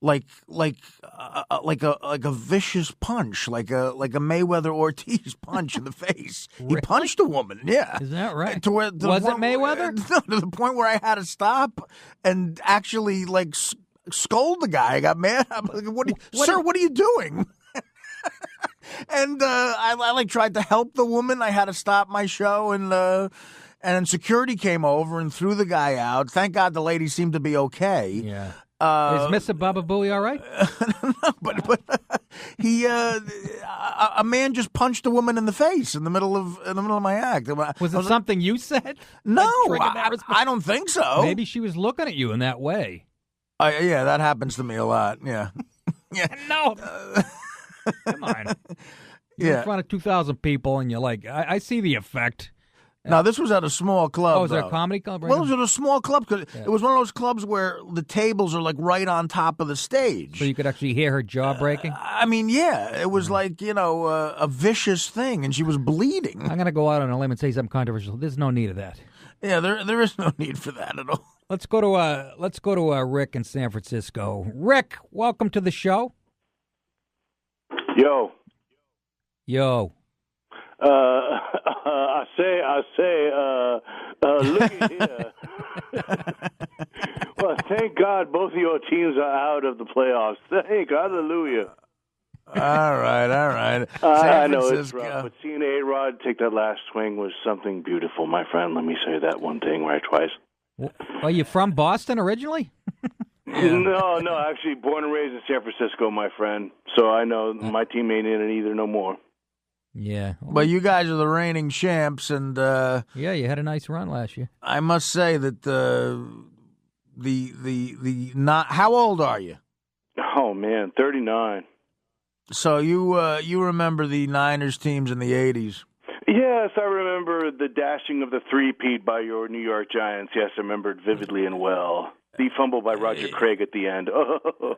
Like a vicious punch, like a Mayweather Ortiz punch in the face. Really? He punched a woman. Yeah, is that right? Was it Mayweather? No, to the point where I had to stop and actually scold the guy. I got mad. I'm like, "Sir, what are you doing?" And I tried to help the woman. I had to stop my show, and then security came over and threw the guy out. Thank God the lady seemed to be okay. Yeah. Is Mr. Baba Booey all right? No, but he a man just punched a woman in the face in the middle of my act. Was it something you said? No, I don't think so. Maybe she was looking at you in that way. Yeah, that happens to me a lot. Yeah, yeah. No, come on. You're in front of 2,000 people, and you're like, I see the effect. Now, this was at a small club. Oh, was it a comedy club? Well, it was at a small club because it was one of those clubs where the tables are right on top of the stage. So you could actually hear her jaw breaking? I mean, yeah. It was a vicious thing, and she was bleeding. I'm going to go out on a limb and say something controversial. There's no need of that. Yeah, there is no need for that at all. Let's go to Rick in San Francisco. Rick, welcome to the show. Yo. I say, look at here. Well, thank God both of your teams are out of the playoffs. Thank hallelujah. All right. I know it's rough, but seeing A-Rod take that last swing was something beautiful, my friend. Let me say that one thing right twice. Are you from Boston originally? Yeah. No, actually born and raised in San Francisco, my friend. So I know my team ain't in it either no more. Yeah. But you guys are the reigning champs, and yeah, you had a nice run last year. I must say that how old are you? Oh man, 39. So you remember the Niners teams in the 80s? Yes, I remember the dashing of the three-peat by your New York Giants. Yes, I remember it vividly and well. The fumble by Roger Craig at the end. Oh.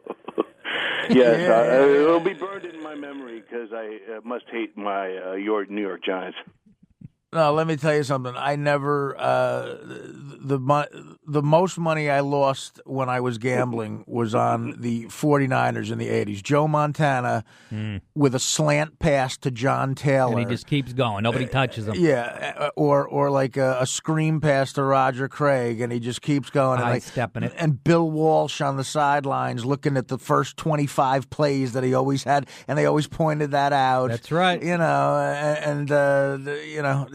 Yes, it'll be burned in my memory because I must hate your New York Giants. No, let me tell you something. I never the most money I lost when I was gambling was on the 49ers in the 80s. Joe Montana with a slant pass to John Taylor. And he just keeps going. Nobody touches him. Yeah, or like a screen pass to Roger Craig, and he just keeps going. And stepping it. And Bill Walsh on the sidelines looking at the first 25 plays that he always had, and they always pointed that out. That's right.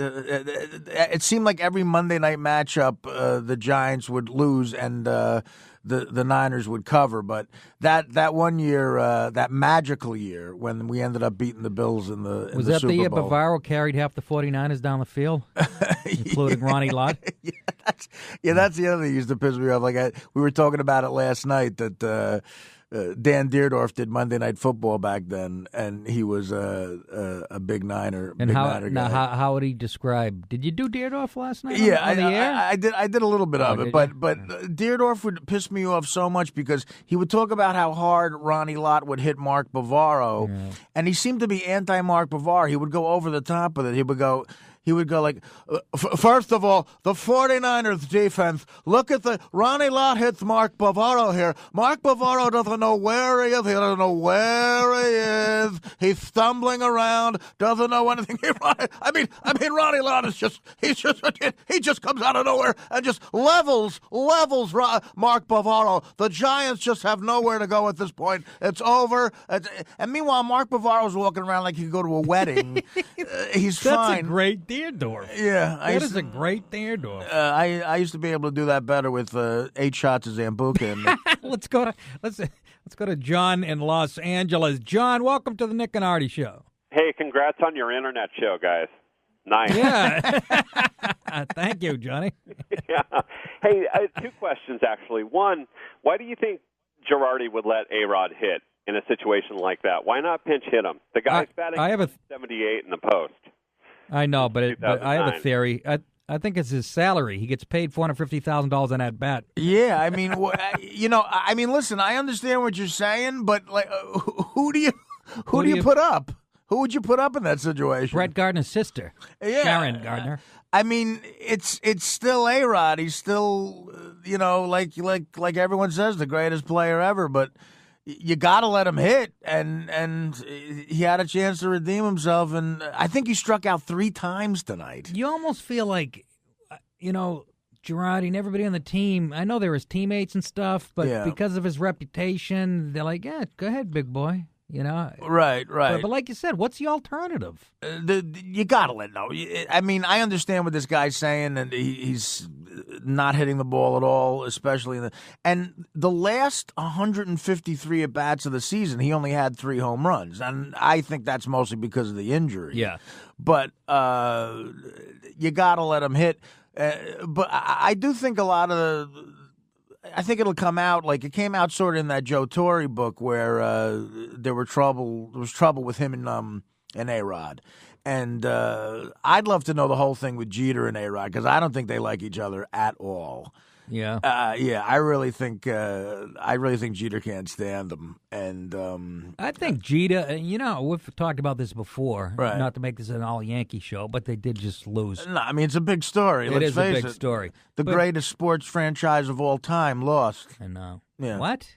it seemed like every Monday night matchup, the Giants would lose and the Niners would cover. But that one year, that magical year when we ended up beating the Bills in the was the that Super the year Bowl. Bavaro carried half the 49ers down the field, including Ronnie Lott? That's the other thing that used to piss me off. Like we were talking about it last night that Dan Deerdorf did Monday Night Football back then, and he was a big Niner. And big how Niner now guy. how would he describe? Did you do Deerdorf last night? Yeah, on the air? I did a little bit of it, did but you? Deerdorf would piss me off so much because he would talk about how hard Ronnie Lott would hit Mark Bavaro, and he seemed to be anti-Mark Bavaro. He would go over the top with it. He would go like, first of all, the 49ers defense, look at Ronnie Lott hits Mark Bavaro here. Mark Bavaro doesn't know where he is. He doesn't know where he is. He's stumbling around, doesn't know anything. I mean, Ronnie Lott is he just comes out of nowhere and just levels Mark Bavaro. The Giants just have nowhere to go at this point. It's over. And meanwhile, Mark Bavaro's walking around like he could go to a wedding. He's fine. That's a great Deerdorf. Yeah, that is a great Deerdorf. I used to be able to do that better with 8 shots of Zambuca. Let's go to John in Los Angeles. John, welcome to the Nick and Artie Show. Hey, congrats on your internet show, guys. Nice. Yeah. Thank you, Johnny. Yeah. Hey, 2 questions actually. One, why do you think Girardi would let A-Rod hit in a situation like that? Why not pinch hit him? The guy's batting 78 in the post. I know, but I have a theory. I think it's his salary. He gets paid $450,000 on that bat. Yeah, I mean, listen, I understand what you're saying, but like, who do you put up? Who would you put up in that situation? Brett Gardner's sister, Sharon Gardner. I mean, it's still A-Rod. He's still, like everyone says, the greatest player ever. But you got to let him hit, and he had a chance to redeem himself. And I think he struck out 3 times tonight. You almost feel like, Girardi and everybody on the team. I know they're his teammates and stuff, but because of his reputation, they're like, "Yeah, go ahead, big boy." Right. But like you said, what's the alternative? You got to let know. I mean, I understand what this guy's saying, and he's not hitting the ball at all, especially and the last 153 at bats of the season, he only had 3 home runs, and I think that's mostly because of the injury. Yeah, but you got to let him hit. But I do think a lot of I think it'll come out like it came out sort of in that Joe Torre book where there was trouble with him and A-Rod. And I'd love to know the whole thing with Jeter and A-Rod because I don't think they like each other at all. Yeah. I really think Jeter can't stand him. And I think Jeter, we've talked about this before, right. Not to make this an all-Yankee show, but they did just lose. No, I mean, it's a big story. It is a big story. The greatest sports franchise of all time lost. I know. Yeah. What?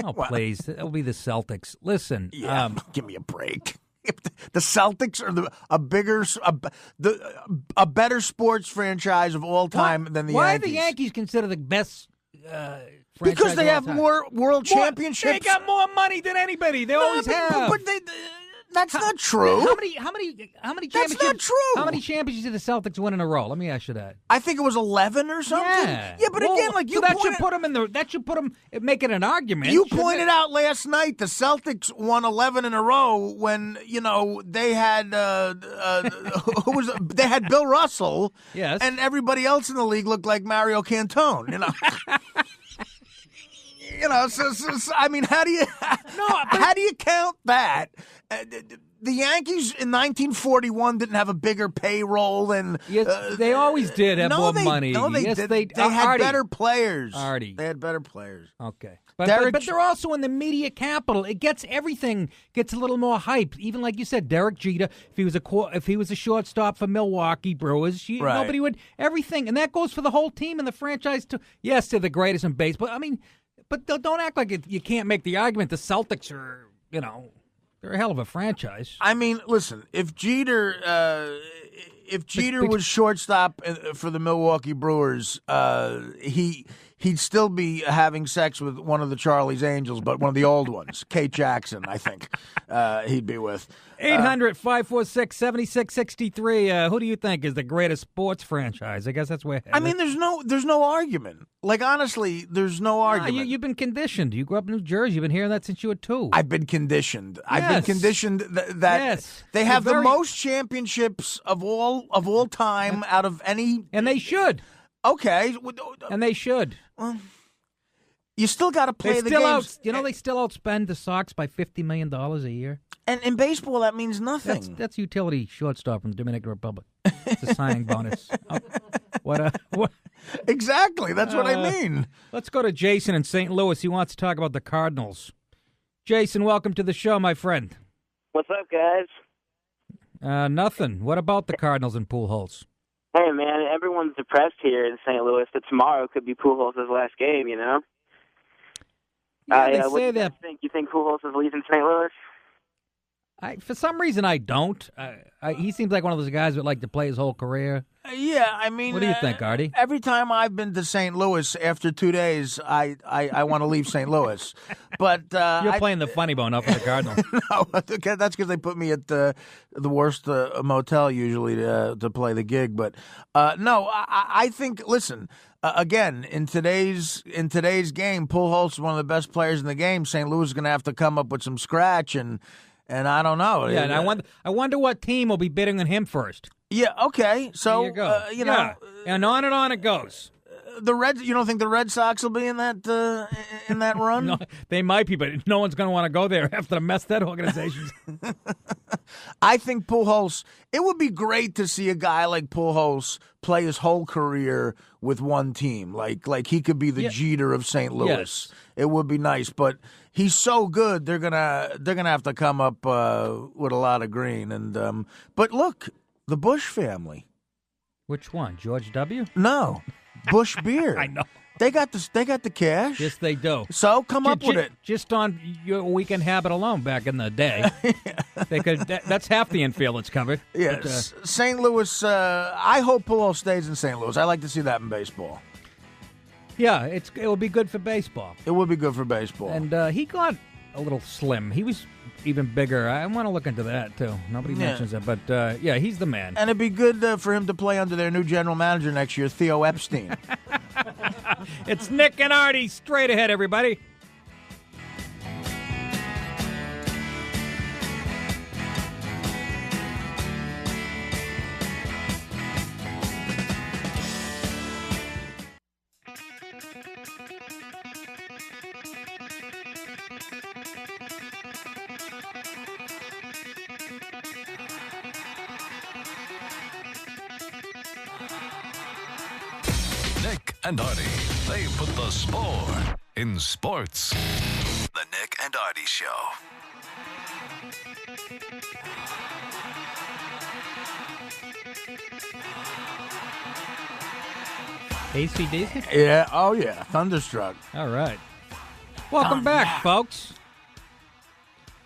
Oh, please. It'll be the Celtics. Listen. Yeah, give me a break. The Celtics are a better sports franchise of all time than the Yankees. Why are the Yankees considered the best franchise? Because they have more world championships. They got more money than anybody. They always have. But that's not true. How many championships? That's not true. How many championships did the Celtics win in a row? Let me ask you that. I think it was 11 or something. Yeah, but again, like you, that should put them make it an argument. You pointed out last night the Celtics won 11 in a row when they had they had Bill Russell. Yes, and everybody else in the league looked like Mario Cantone. So I mean, how do you count that? The Yankees in 1941 didn't have a bigger payroll than they always did have more money. No, they did. They had better players. Artie. They had better players. Okay, but they're also in the media capital. It gets everything gets a little more hype. Even like you said, Derek Jeter. If he was a shortstop for Milwaukee Brewers, nobody would everything, and that goes for the whole team and the franchise too. Yes, they're the greatest in baseball. I mean. But don't act like you can't make the argument the Celtics are, they're a hell of a franchise. I mean, listen, if Jeter if Jeter was shortstop for the Milwaukee Brewers, he'd still be having sex with one of the Charlie's Angels, but one of the old ones, Kate Jackson, I think he'd be with. 800-546-7663. Who do you think is the greatest sports franchise? I guess that's where. I mean, there's no argument. Like, honestly, there's no argument. You've been conditioned. You grew up in New Jersey. You've been hearing that since you were 2. I've been conditioned. Yes. I've been conditioned that they have the most championships of all time out of any. And they should. Okay. And they should. Well, you still got to play the games. They still outspend the Sox by $50 million a year. And in baseball, that means nothing. That's utility shortstop from the Dominican Republic. It's a signing bonus. What? Exactly. That's what I mean. Let's go to Jason in St. Louis. He wants to talk about the Cardinals. Jason, welcome to the show, my friend. What's up, guys? Nothing. What about the Cardinals and Pujols? Hey, man, everyone's depressed here in St. Louis that tomorrow could be Pujols' last game, you know? Yeah, they say what do you that. You think Pujols is leaving St. Louis? For some reason, I don't. He seems like one of those guys that would like to play his whole career. Yeah, I mean... What do you think, Artie? Every time I've been to St. Louis, after 2 days, I want to leave St. Louis. But You're playing the funny bone up for the Cardinals. No, that's because they put me at the worst motel usually to play the gig. But no, I think, listen... again, in today's game, Pujols is one of the best players in the game. St. Louis is going to have to come up with some scratch, and I don't know. Yeah, and I wonder what team will be bidding on him first. Yeah, okay. So there you go. Know, and on it goes. The Reds. You don't think the Red Sox will be in that run? No, they might be, but no one's going to want to go there after the mess that organization's. I think Pujols. It would be great to see a guy like Pujols play his whole career with one team. Like he could be the Jeter of St. Louis. Yes. It would be nice, but he's so good. They're gonna have to come up with a lot of green. And but look, the Bush family. Which one? George W? No. Bush beer. I know. They got the cash. Yes, they do. So come up with it. Just on your weekend habit alone back in the day. They could. That's half the infield that's covered. Yes. But, St. Louis, I hope Pujols stays in St. Louis. I like to see that in baseball. Yeah, it will be good for baseball. It would be good for baseball. And he got a little slim. He was even bigger. I want to look into that, too. Nobody mentions it, but yeah, he's the man. And it'd be good for him to play under their new general manager next year, Theo Epstein. It's Nick and Artie. Straight ahead, everybody. Nick and Artie, they put the sport in sports. The Nick and Artie Show. AC/DC? Yeah, oh yeah, Thunderstruck. All right. Welcome back, folks.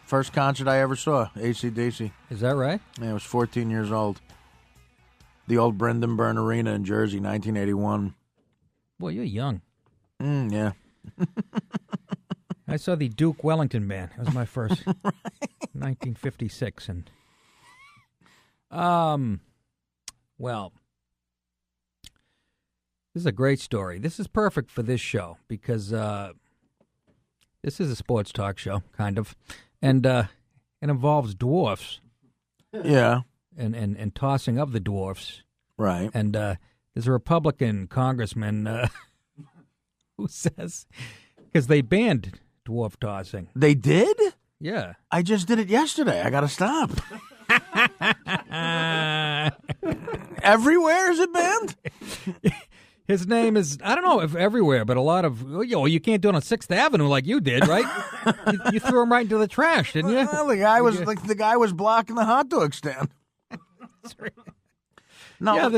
First concert I ever saw, AC/DC. Is that right? Yeah, I was 14 years old. The old Brendan Arena in Jersey, 1981. Boy, you're young. Yeah. I saw the Duke Wellington Band. It was my first, 1956, and well, this is a great story. This is perfect for this show because this is a sports talk show, kind of, and it involves dwarfs. Yeah. And tossing of the dwarfs. Right. And there's a Republican congressman who says, because they banned dwarf tossing. They did? Yeah. I just did it yesterday. I got to stop. Everywhere is it banned? His name is, I don't know if everywhere, but a lot of, you can't do it on 6th Avenue like you did, right? you threw him right into the trash, didn't you? Well, the guy was blocking the hot dog stand. No. Yeah,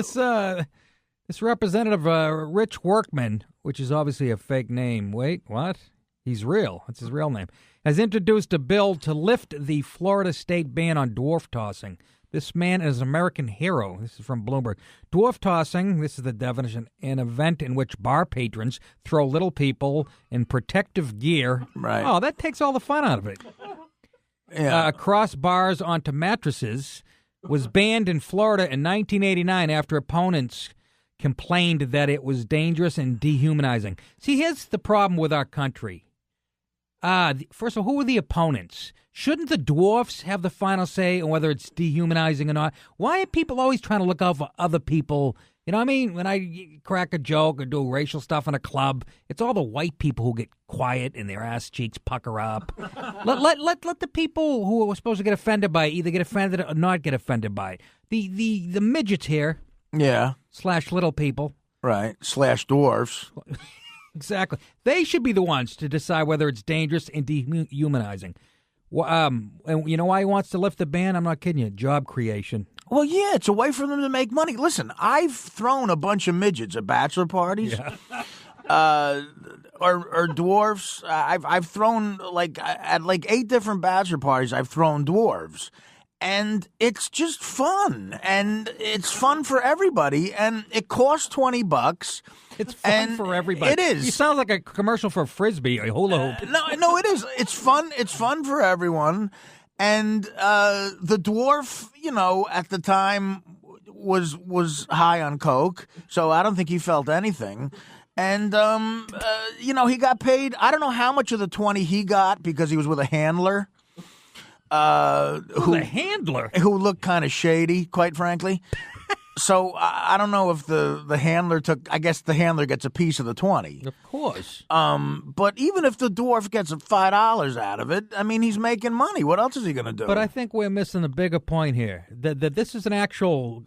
this representative, Rich Workman, which is obviously a fake name. Wait, what? He's real. That's his real name. Has introduced a bill to lift the Florida state ban on dwarf tossing This man is an American hero. This is from Bloomberg. Dwarf tossing, this is the definition, an event in which bar patrons throw little people in protective gear. Right. Oh, that takes all the fun out of it. Yeah. Across bars onto mattresses was banned in Florida in 1989 after opponents complained that it was dangerous and dehumanizing. See, here's the problem with our country. First of all, who are the opponents? Shouldn't the dwarfs have the final say on whether it's dehumanizing or not? Why are people always trying to look out for other people? You know what I mean? When I crack a joke or do racial stuff in a club, it's all the white people who get quiet and their ass cheeks pucker up. let the people who are supposed to get offended by it either get offended or not get offended by it. The midgets here. Yeah. / little people. Right. / dwarfs. Exactly. They should be the ones to decide whether it's dangerous and dehumanizing. And you know why he wants to lift the ban? I'm not kidding you. Job creation. Well, yeah, it's a way for them to make money. Listen, I've thrown a bunch of midgets at bachelor parties. Yeah. Or dwarfs. I've thrown at 8 different bachelor parties. I've thrown dwarves. And it's just fun, and it's fun for everybody, and it costs $20. It's fun for everybody. It is. You sound like a commercial for a Frisbee, a hula hoop. No, it is. It's fun. It's fun for everyone. And the dwarf, at the time was high on coke, so I don't think he felt anything. And he got paid. I don't know how much of the 20 he got because he was with a handler. The handler? Who looked kind of shady, quite frankly. So I don't know if the handler took. I guess the handler gets a piece of the 20. Of course. But even if the dwarf gets $5 out of it, I mean, he's making money. What else is he going to do? But I think we're missing the bigger point here. That this is an actual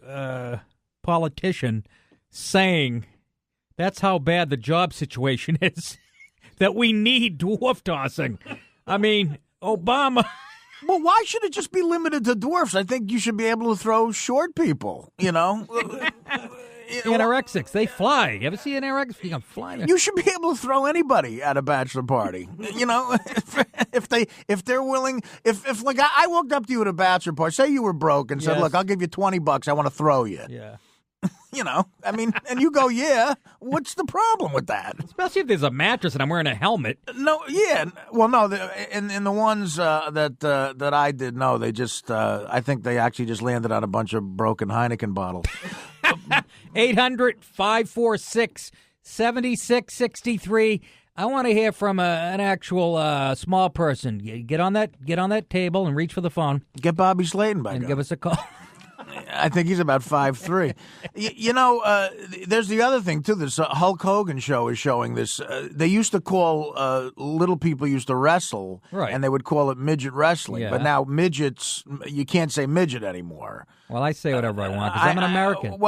politician saying that's how bad the job situation is. That we need dwarf tossing. I mean, Obama. Well, why should it just be limited to dwarfs? I think you should be able to throw short people, Anorexics, they fly. You ever see an anorexic? You can fly. You should be able to throw anybody at a bachelor party. If they're willing. If like I walked up to you at a bachelor party, say you were broke and said, "Look, I'll give you $20. I want to throw you." Yeah. And you go, yeah, what's the problem with that? Especially if there's a mattress and I'm wearing a helmet. No, yeah. Well, no, in the ones that I did, no, they just, I think they actually just landed on a bunch of broken Heineken bottles. 800-546-7663. I want to hear from an actual small person. Get on that table and reach for the phone. Get Bobby Slayton back and give us a call. I think he's about 5'3". There's the other thing, too. This Hulk Hogan show is showing this. They used to call little people used to wrestle, right, and they would call it midget wrestling. Yeah. But now midgets, you can't say midget anymore. Well, I say whatever I want because I'm an American.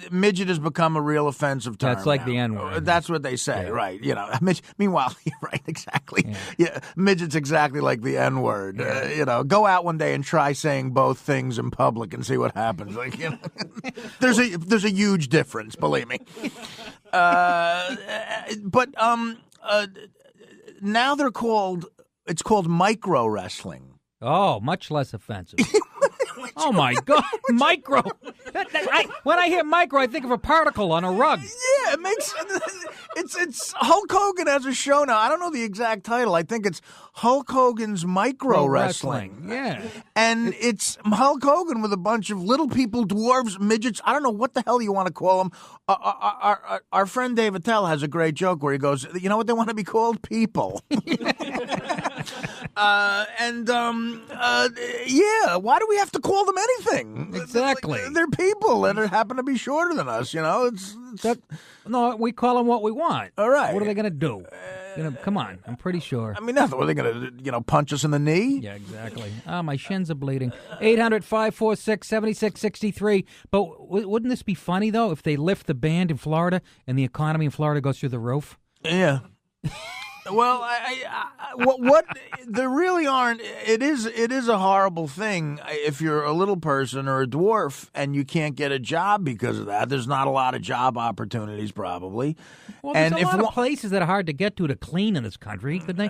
Midget has become a real offensive term. That's like now. The N-word. That's what they say, right? Meanwhile, you're right, exactly. Yeah, midget's exactly like the N-word. Yeah. Go out one day and try saying both things in public and see what happens. There's a huge difference, believe me. But now it's called micro wrestling. Oh, much less offensive. Oh, my God. Micro. When I hear micro, I think of a particle on a rug. Yeah, it makes it's Hulk Hogan has a show now. I don't know the exact title. I think it's Hulk Hogan's Micro Wrestling. Yeah. And it's Hulk Hogan with a bunch of little people, dwarves, midgets. I don't know what the hell you want to call them. Our friend Dave Attell has a great joke where he goes, you know what they want to be called? People. Yeah, why do we have to call them anything? Exactly. They're people that happen to be shorter than us, No, we call them what we want. All right. What are they going to do? Come on, I'm pretty sure. I mean, nothing. Are they going to, punch us in the knee? Yeah, exactly. My shins are bleeding. 800-546-7663. But wouldn't this be funny, though, if they lift the ban in Florida and the economy in Florida goes through the roof? Yeah. Well, what there really aren't. It is a horrible thing if you're a little person or a dwarf and you can't get a job because of that. There's not a lot of job opportunities, probably. Well, there's a lot of places that are hard to get to clean in this country, couldn't they?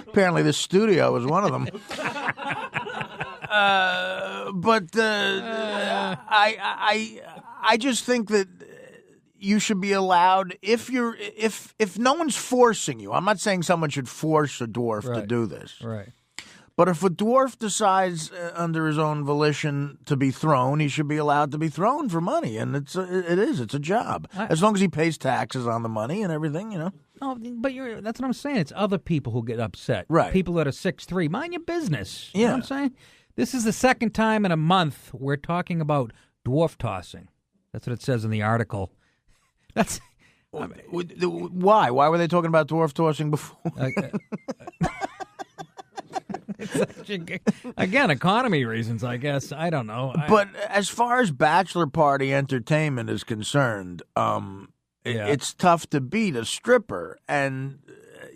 Apparently, this studio is one of them. I just think that you should be allowed if no one's forcing you. I'm not saying someone should force a dwarf to do this. Right. But if a dwarf decides under his own volition to be thrown, he should be allowed to be thrown for money, and it's a job as long as he pays taxes on the money and everything, you know. Oh, but that's what I'm saying. It's other people who get upset. Right. People that are 6'3". Mind your business. Yeah. You know what I'm saying? This is the second time in a month we're talking about dwarf tossing. That's what it says in the article. That's why? Why were they talking about dwarf tossing before? Again, economy reasons, I guess. I don't know. But as far as bachelor party entertainment is concerned, it's tough to beat a stripper. And,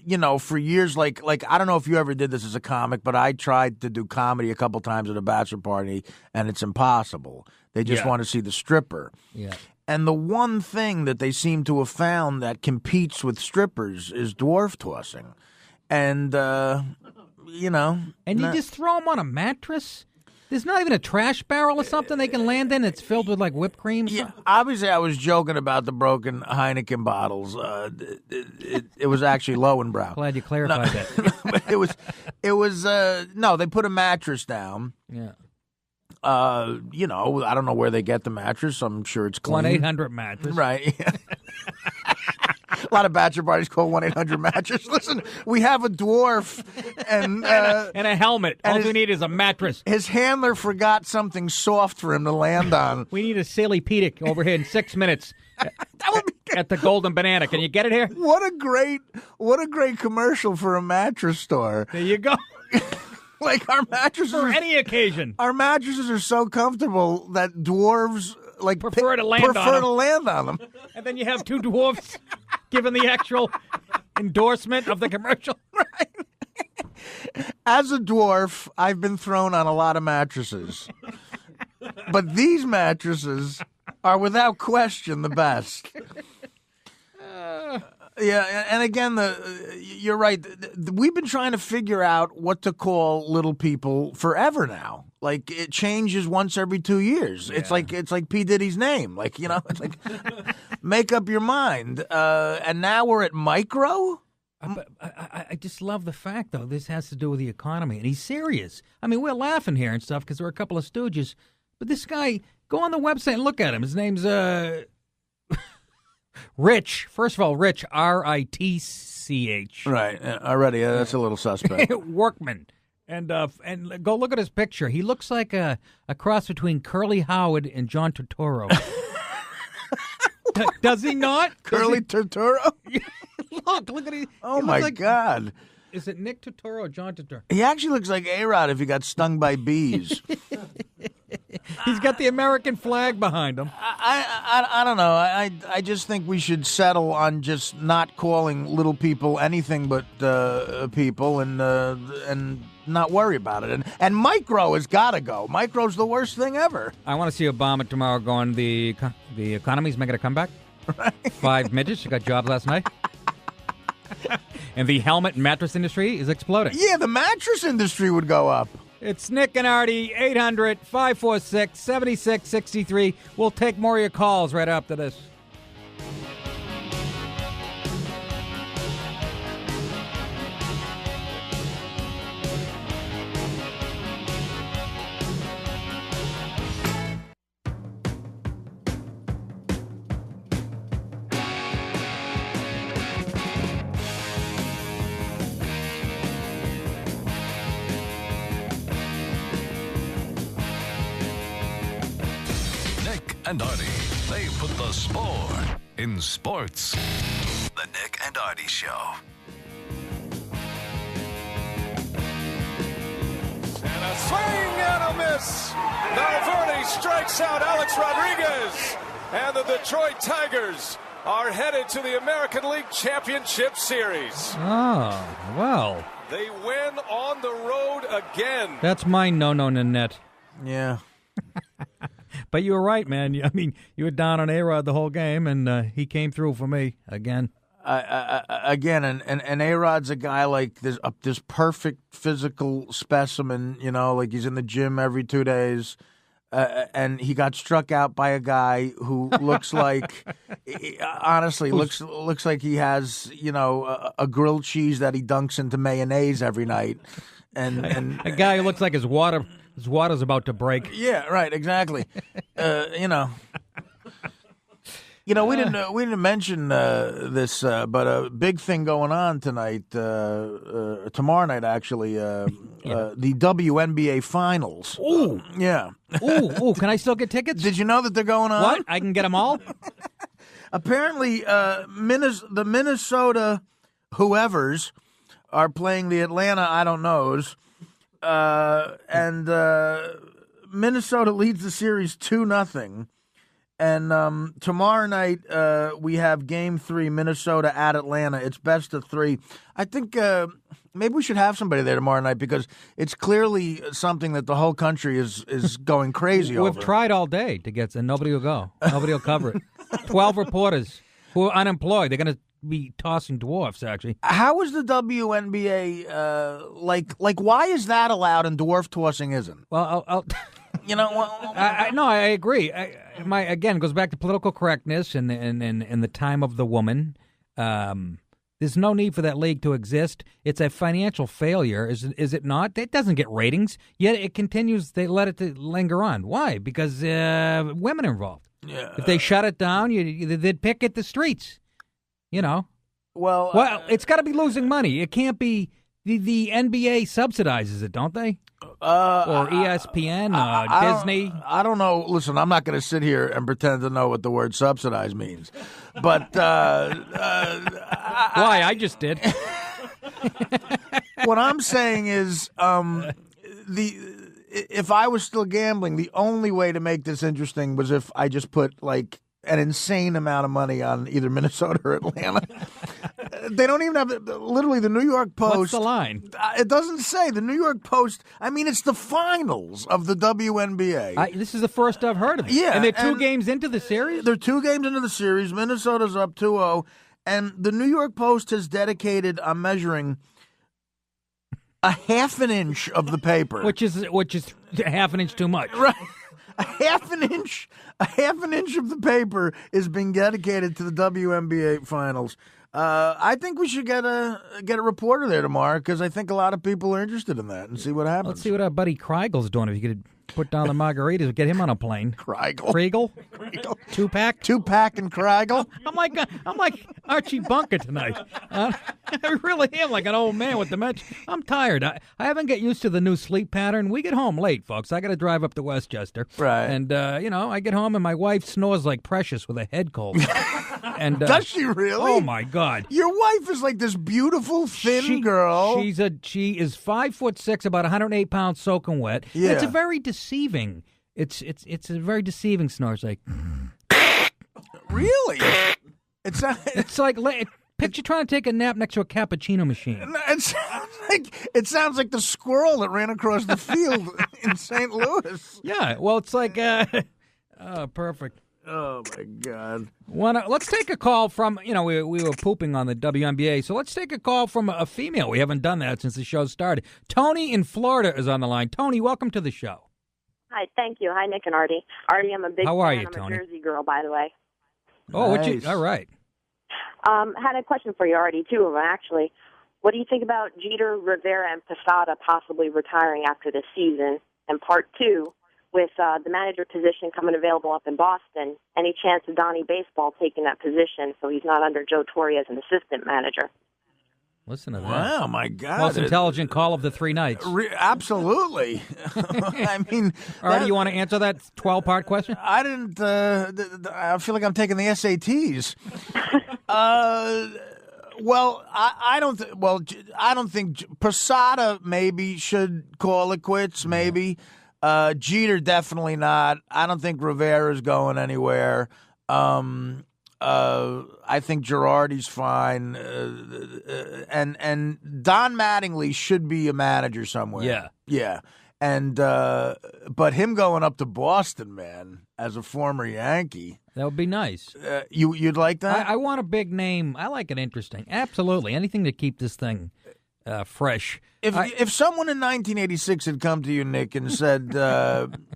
you know, for years, like I don't know if you ever did this as a comic, but I tried to do comedy a couple times at a bachelor party, and it's impossible. They just want to see the stripper. Yeah. And the one thing that they seem to have found that competes with strippers is dwarf tossing. And, you know. And you just throw them on a mattress? There's not even a trash barrel or something they can land in that's filled with, like, whipped cream? Yeah, obviously I was joking about the broken Heineken bottles. It was actually Lowenbrow. Glad you clarified that. It was no, they put a mattress down. Yeah. You know, I don't know where they get the mattress. I'm sure it's clean. 1-800-mattress. Right. A lot of bachelor parties call 1-800-mattress. Listen, we have a dwarf and a helmet. All we need is a mattress. His handler forgot something soft for him to land on. We need a Salipedic over here in 6 minutes. At the Golden Banana. Can you get it here? What a great commercial for a mattress store. There you go. Like our mattresses for any occasion. Our mattresses are so comfortable that dwarves prefer to land on them. And then you have two dwarfs giving the actual endorsement of the commercial. Right. As a dwarf, I've been thrown on a lot of mattresses. But these mattresses are without question the best. Yeah, and again, you're right. We've been trying to figure out what to call little people forever now. Like, it changes once every 2 years. Yeah. It's like P. Diddy's name. Like, you know, it's like make up your mind. And now we're at micro. I just love the fact, though, this has to do with the economy, and he's serious. I mean, we're laughing here and stuff because we're a couple of stooges, but this guy, go on the website and look at him. His name's Rich. First of all, Rich, R-I-T-C-H. Right. Already, that's a little suspect. Workman. And go look at his picture. He looks like a cross between Curly Howard and John Turturro. Does he not? Curly Turturro? Look at him. Oh, my God. Is it Nick Turturro or John Turturro? He actually looks like A-Rod if he got stung by bees. He's got the American flag behind him. I don't know. I just think we should settle on just not calling little people anything but people and not worry about it. And micro has got to go. Micro's the worst thing ever. I want to see Obama tomorrow going, the economy's making a comeback. Right. 5 midgets who got jobs last night. And the helmet and mattress industry is exploding. Yeah, the mattress industry would go up. It's Nick and Artie, 800-546-7663. We'll take more of your calls right after this. And Artie, they put the sport in sports. The Nick and Artie Show. And a swing and a miss. Valverde strikes out Alex Rodriguez. And the Detroit Tigers are headed to the American League Championship Series. Oh, well. They win on the road again. That's my no-no, Nanette. Yeah. But you were right, man. I mean, you were down on A-Rod the whole game, and he came through for me again. Again, and A-Rod's a guy like this perfect physical specimen, like he's in the gym every 2 days. And he got struck out by a guy who looks like, honestly, looks like he has, a grilled cheese that he dunks into mayonnaise every night. And a guy who looks like his water's about to break. Yeah, right, exactly. We didn't mention this, but a big thing going on tonight, tomorrow night actually, the WNBA finals. Ooh, yeah. Ooh, can I still get tickets? Did you know that they're going on? What? I can get them all? Apparently, the Minnesota whoever's are playing the Atlanta I don't knows, and Minnesota leads the series 2-0. And tomorrow night we have Game 3, Minnesota at Atlanta. It's best of 3. I think maybe we should have somebody there tomorrow night because it's clearly something that the whole country is going crazy over. We've tried all day to get, and nobody will go. Nobody will cover it. 12 reporters who are unemployed. They're going to be tossing dwarfs, actually. How is the WNBA like? Why is that allowed and dwarf tossing isn't? Well, I'll I agree. Again, it goes back to political correctness and the time of the woman. There's no need for that league to exist. It's a financial failure, is it not? It doesn't get ratings, yet it continues. They let it linger on. Why? Because women are involved. Yeah. If they shut it down, they'd picket the streets. Well, it's got to be losing money. It can't be. The NBA subsidizes it, don't they? Or ESPN, Disney? I don't know. Listen, I'm not going to sit here and pretend to know what the word subsidize means. But why? I just did. What I'm saying is if I was still gambling, the only way to make this interesting was if I just put like an insane amount of money on either Minnesota or Atlanta. They don't even have literally the New York Post. What's the line? It doesn't say. The New York Post, I mean, it's the finals of the WNBA. This is the first I've heard of it. Yeah. And they're 2 games into the series? They're 2 games into the series. Minnesota's up 2-0. And the New York Post has dedicated, I'm measuring, a half an inch of the paper. Which is half an inch too much. Right. A half an inch of the paper is being dedicated to the WNBA finals. I think we should get a reporter there tomorrow because I think a lot of people are interested in that and see what happens. Let's see what our buddy Kreigel's doing. If you could put down the margaritas, get him on a plane. Kriegel. 2-pack? 2-pack and Kriegel. I'm like Archie Bunker tonight. I really am like an old man with dementia. I'm tired. I haven't get used to the new sleep pattern. We get home late, folks. I got to drive up to Westchester. Right. And, I get home and my wife snores like Precious with a head cold. And does she really? Oh, my God. Your wife is like this beautiful, thin girl. She is 5'6", about 108 pounds, soaking wet. Yeah. It's a very deceiving. It's a very deceiving snore. It's like, really? It's like picture trying to take a nap next to a cappuccino machine. It sounds like the squirrel that ran across the field in St. Louis. Yeah. Well, it's like perfect. Oh, my God. Let's take a call from, we were pooping on the WNBA, so let's take a call from a female. We haven't done that since the show started. Tony in Florida is on the line. Tony, welcome to the show. Hi, thank you. Hi, Nick and Artie. Artie, I'm a big How fan. are you, I'm Tony? a Jersey girl, by the way. Oh, nice. All right. Had a question for you, Artie, 2 of them, actually. What do you think about Jeter, Rivera, and Posada possibly retiring after this season? And part 2, with the manager position coming available up in Boston, any chance of Donnie Baseball taking that position so he's not under Joe Torre as an assistant manager? Listen to that. Wow, my God. Most intelligent call of the 3 nights. Absolutely. I mean... Artie, you want to answer that 12-part question? I didn't... I feel like I'm taking the SATs. Well, I don't think Posada maybe should call it quits, maybe. Jeter, definitely not. I don't think Rivera's going anywhere. I think Girardi's fine. And Don Mattingly should be a manager somewhere. Yeah. Yeah. And but him going up to Boston, man, as a former Yankee, that would be nice. You'd like that? I want a big name. I like it interesting. Absolutely, anything to keep this thing fresh. If someone in 1986 had come to you, Nick, and said,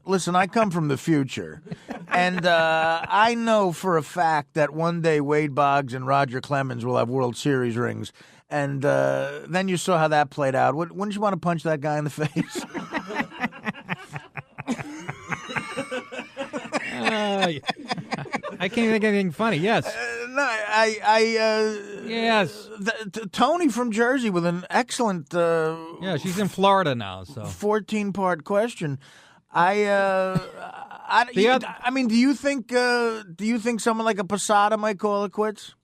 "Listen, I come from the future, and I know for a fact that one day Wade Boggs and Roger Clemens will have World Series rings," and then you saw how that played out, wouldn't you want to punch that guy in the face? I can't think of anything funny. Yes. Yes. Tony from Jersey with an excellent. Yeah, she's in Florida now. So 14-part question. I mean, do you think someone like a Posada might call it quits?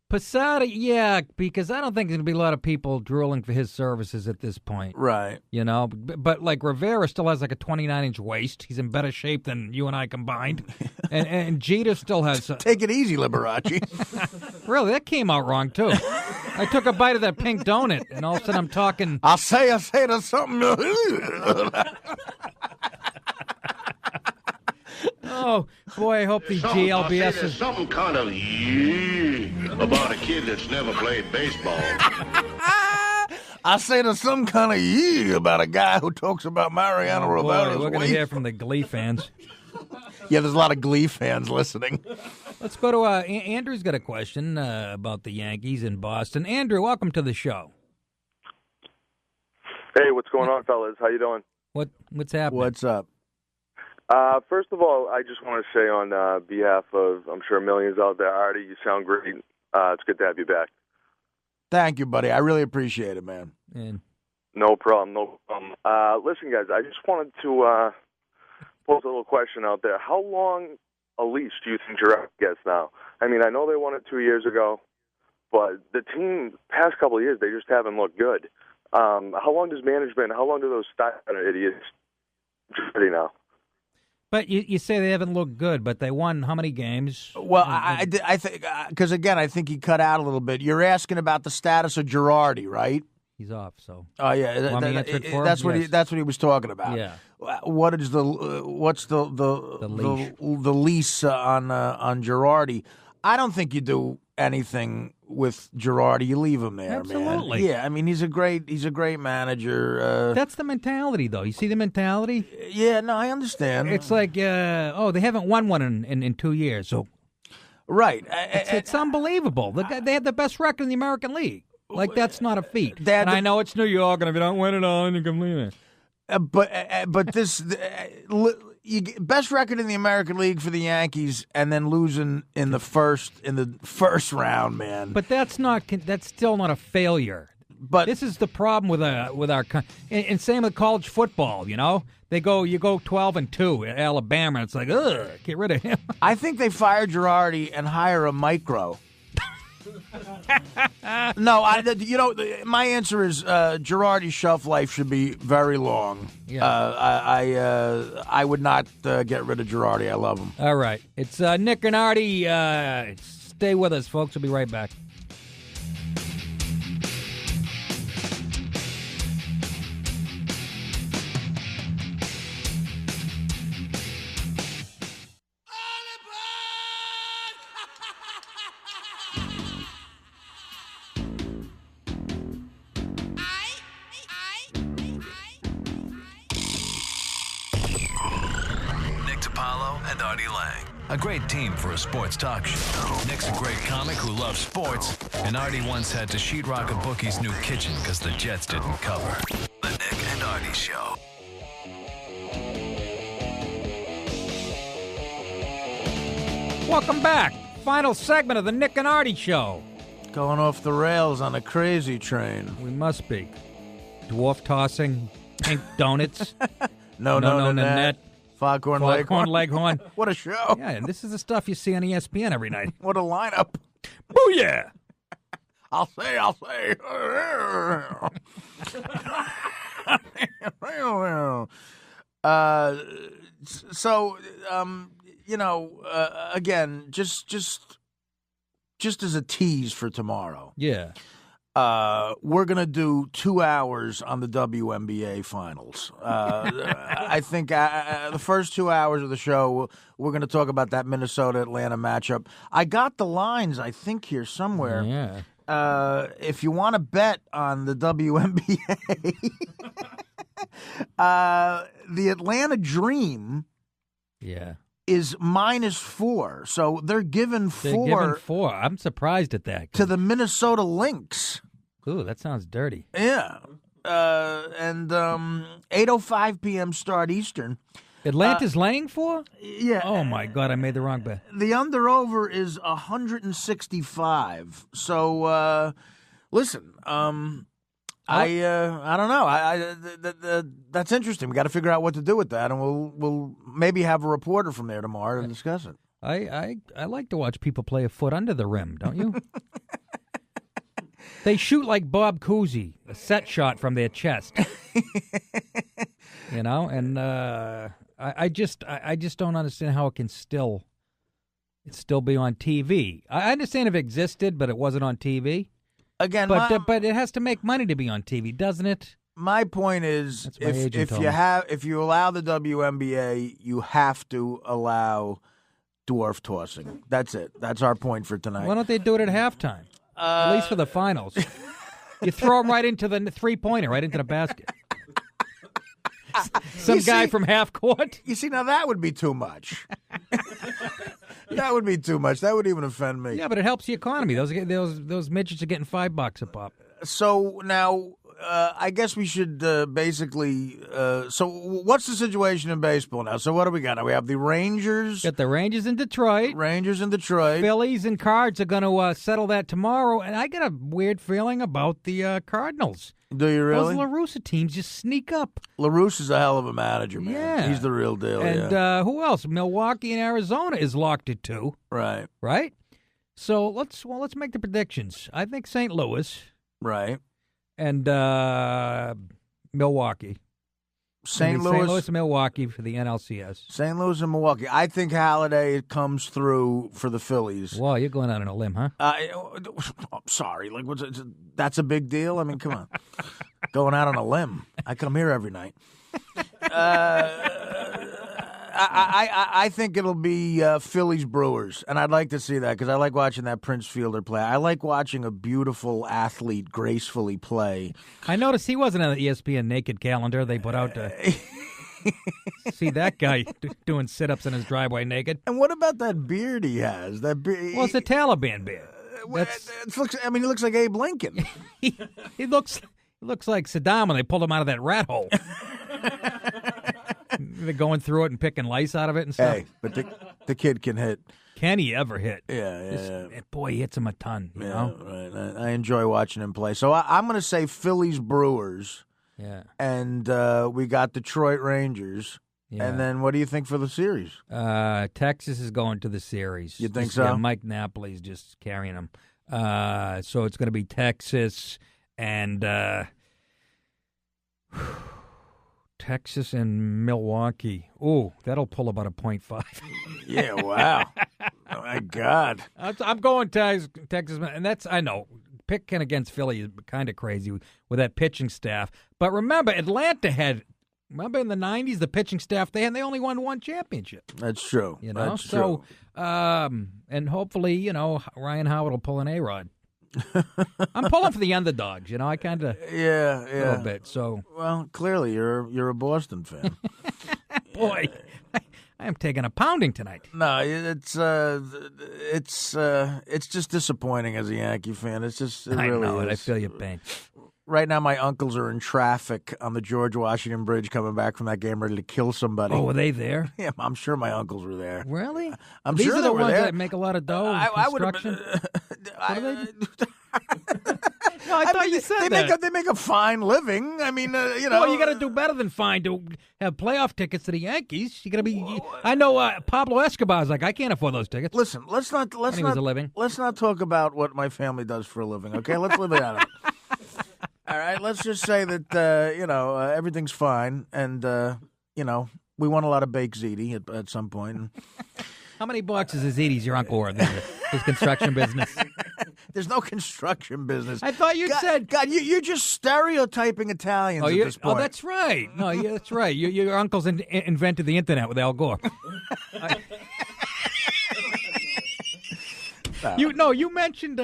Posada, yeah, because I don't think there's going to be a lot of people drooling for his services at this point. Right. You know, but like Rivera still has like a 29-inch waist. He's in better shape than you and I combined. and Jeter still has... Take it easy, Liberace. Really, that came out wrong, too. I took a bite of that pink donut, and all of a sudden I'm talking... I say there's something... Oh, boy, I hope the GLBS there's something kind of about a kid that's never played baseball. I say there's some kind of about a guy who talks about Mariano Rivera's we're going to hear from the Glee fans. Yeah, there's a lot of Glee fans listening. Let's go to Andrew's got a question about the Yankees in Boston. Andrew, welcome to the show. Hey, what's going on, fellas? How you doing? What's happening? What's up? First of all, I just want to say on behalf of, I'm sure, millions out there, Artie, you sound great. It's good to have you back. Thank you, buddy. I really appreciate it, man. No problem. Listen, guys, I just wanted to pose a little question out there. How long a leash do you think Girardi gets now? I mean, I know they won it 2 years ago, but the team, past couple of years, they just haven't looked good. How long does management, how long do those Steiner idiots Girardi now? But you say they haven't looked good, but they won how many games? Well, I think because again, I think he cut out a little bit. You're asking about the status of Girardi, right? He's off. So. Oh yeah, that's what he was talking about. Yeah. What is what's the lease on Girardi? I don't think you do anything with Girardi. You leave him there, Absolutely. man. Yeah, I mean he's a great manager. That's the mentality, though. You see the mentality? Yeah, no, I understand. It's like, they haven't won one in 2 years, so right. It's unbelievable. They had the best record in the American League. Like that's not a feat. And I know it's New York, and if you don't win it all, you can leave it. But this. You get best record in the American League for the Yankees, and then losing in the first round, man. But that's still not a failure. But this is the problem with our and same with college football. You know, you go 12-2 at Alabama, and it's like, ugh, get rid of him. I think they fire Girardi and hire a micro. No, my answer is Girardi's shelf life should be very long. Yeah. I would not get rid of Girardi. I love him. All right. It's Nick and Artie. Stay with us, folks. We'll be right back. And Artie Lang. A great team for a sports talk show. Nick's a great comic who loves sports, and Artie once had to sheetrock a bookie's new kitchen because the Jets didn't cover. The Nick and Artie Show. Welcome back. Final segment of the Nick and Artie Show. Going off the rails on a crazy train. We must be. Dwarf tossing, pink donuts. No, net. Foghorn Leghorn. What a show. Yeah, and this is the stuff you see on ESPN every night. What a lineup. Booyah! I'll say. Again, just as a tease for tomorrow. Yeah. we're going to do 2 hours on the WNBA finals. I think the first 2 hours of the show, we're going to talk about that Minnesota-Atlanta matchup. I got the lines, I think, here somewhere. Yeah. If you want to bet on the WNBA, the Atlanta Dream is -4. So they're given 4. They're given 4. I'm surprised at that. To the Minnesota Lynx. Ooh, that sounds dirty. Yeah. And 8:05 p.m. start Eastern. Atlanta's laying 4? Yeah. Oh, my God, I made the wrong bet. The under-over is 165. So, listen, I don't know. That's interesting. We got to figure out what to do with that, and we'll maybe have a reporter from there tomorrow to discuss it. I like to watch people play a foot under the rim, don't you? They shoot like Bob Cousy, a set shot from their chest. You know, and I just don't understand how it can still be on TV. I understand if it existed, but it wasn't on TV. Again, but it has to make money to be on TV, doesn't it? My point is, if you allow the WNBA, you have to allow dwarf tossing. That's it. That's our point for tonight. Why don't they do it at halftime? At least for the finals. You throw them right into the 3-pointer, right into the basket. Some guy from half court. You see, now that would be too much. That would be too much. That would even offend me. Yeah, but it helps the economy. Those midgets are getting $5 a pop. So now, I guess we should basically. So what's the situation in baseball now? So what do we got now? We have the Rangers. Got the Rangers in Detroit. Phillies and Cards are going to settle that tomorrow. And I got a weird feeling about the Cardinals. Do you really? Those La Russa teams just sneak up. La Russa's a hell of a manager, man. Yeah. He's the real deal. And who else? Milwaukee and Arizona is locked at 2. Right. Right? So let's make the predictions. I think St. Louis. Right. And Milwaukee. St. Louis and Milwaukee for the NLCS. St. Louis and Milwaukee. I think Halladay comes through for the Phillies. Well, you're going out on a limb, huh? I'm sorry. Like, that's a big deal? I mean, come on. Going out on a limb. I come here every night. I think it'll be Phillies Brewers, and I'd like to see that because I like watching that Prince Fielder play. I like watching a beautiful athlete gracefully play. I noticed he wasn't on the ESPN naked calendar they put out to see that guy doing sit-ups in his driveway naked. And what about that beard he has? That beard. Well, it's a Taliban beard. He looks like Abe Lincoln. he looks like Saddam when they pulled him out of that rat hole. They're going through it and picking lice out of it and stuff. Hey, but the kid can hit. Can he ever hit? Yeah. Boy, he hits him a ton, you know? Right. I enjoy watching him play. So I'm going to say Phillies Brewers. Yeah. And we got Detroit Rangers. Yeah. And then what do you think for the series? Texas is going to the series. You think so? Yeah, Mike Napoli's just carrying them. So it's going to be Texas and Texas and Milwaukee. Ooh, that'll pull about a .5. Yeah, wow. Oh, my God. I'm going Texas, and that's, I know, picking against Philly is kind of crazy with that pitching staff. But remember, Atlanta had, in the 90s, the pitching staff, they only won 1 championship. That's true. You know? That's true. And hopefully, Ryan Howard will pull an A-Rod. I'm pulling for the underdogs, I kind of a little bit. So well, clearly you're a Boston fan. Boy, I am taking a pounding tonight. No, it's just disappointing as a Yankee fan. It's just I really know is. it. I feel your pain. Right now, my uncles are in traffic on the George Washington Bridge coming back from that game ready to kill somebody. Oh, were they there? Yeah, I'm sure my uncles were there. Really? I'm These sure are they the were ones there. that make a lot of dough in construction? I thought you said that. They make a fine living. I mean, Well, you got to do better than fine to have playoff tickets to the Yankees. You got to be. I know Pablo Escobar's like, I can't afford those tickets. Listen, let's not talk about what my family does for a living. Okay, let's leave it out of it. All right, let's just say that everything's fine, and we won a lot of baked ziti at some point. How many boxes of zitis your uncle worth in his construction business? There's no construction business. I thought you said... God, you're just stereotyping Italians at this point. Oh, that's right. No, yeah, that's right. Your uncles invented the internet with Al Gore. You mentioned...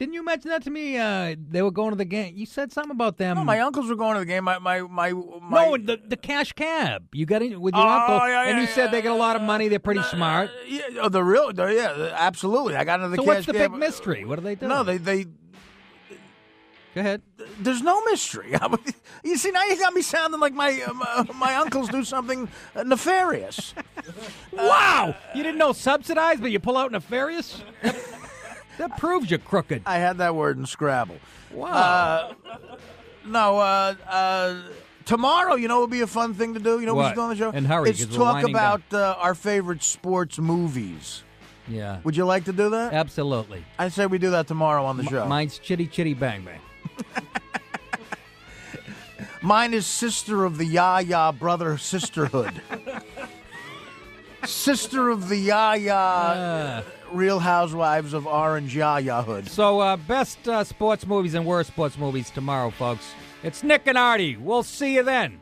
didn't you mention that to me? They were going to the game. You said something about them. No, my uncles were going to the game. No, the cash cab. You got in with your uncle, and you said they get a lot of money. They're pretty smart. Absolutely. I got into the cash cab. So what's the big mystery? What do they do? No, they. Go ahead. There's no mystery. You see, now you got me sounding like my uncles do something nefarious. Wow! You didn't know subsidized, but you pull out nefarious? That proves you're crooked. I had that word in Scrabble. Wow. Tomorrow, you know what would be a fun thing to do? You know what we should do on the show? And hurry, it's talk about our favorite sports movies. Yeah. Would you like to do that? Absolutely. I say we do that tomorrow on the show. Mine's Chitty Chitty Bang Bang. Mine is Sister of the Ya-Ya Brother Sisterhood. Sister of the Ya-Ya Real Housewives of Orange Ya-Ya-hood. So, best sports movies and worst sports movies tomorrow, folks. It's Nick and Artie. We'll see you then.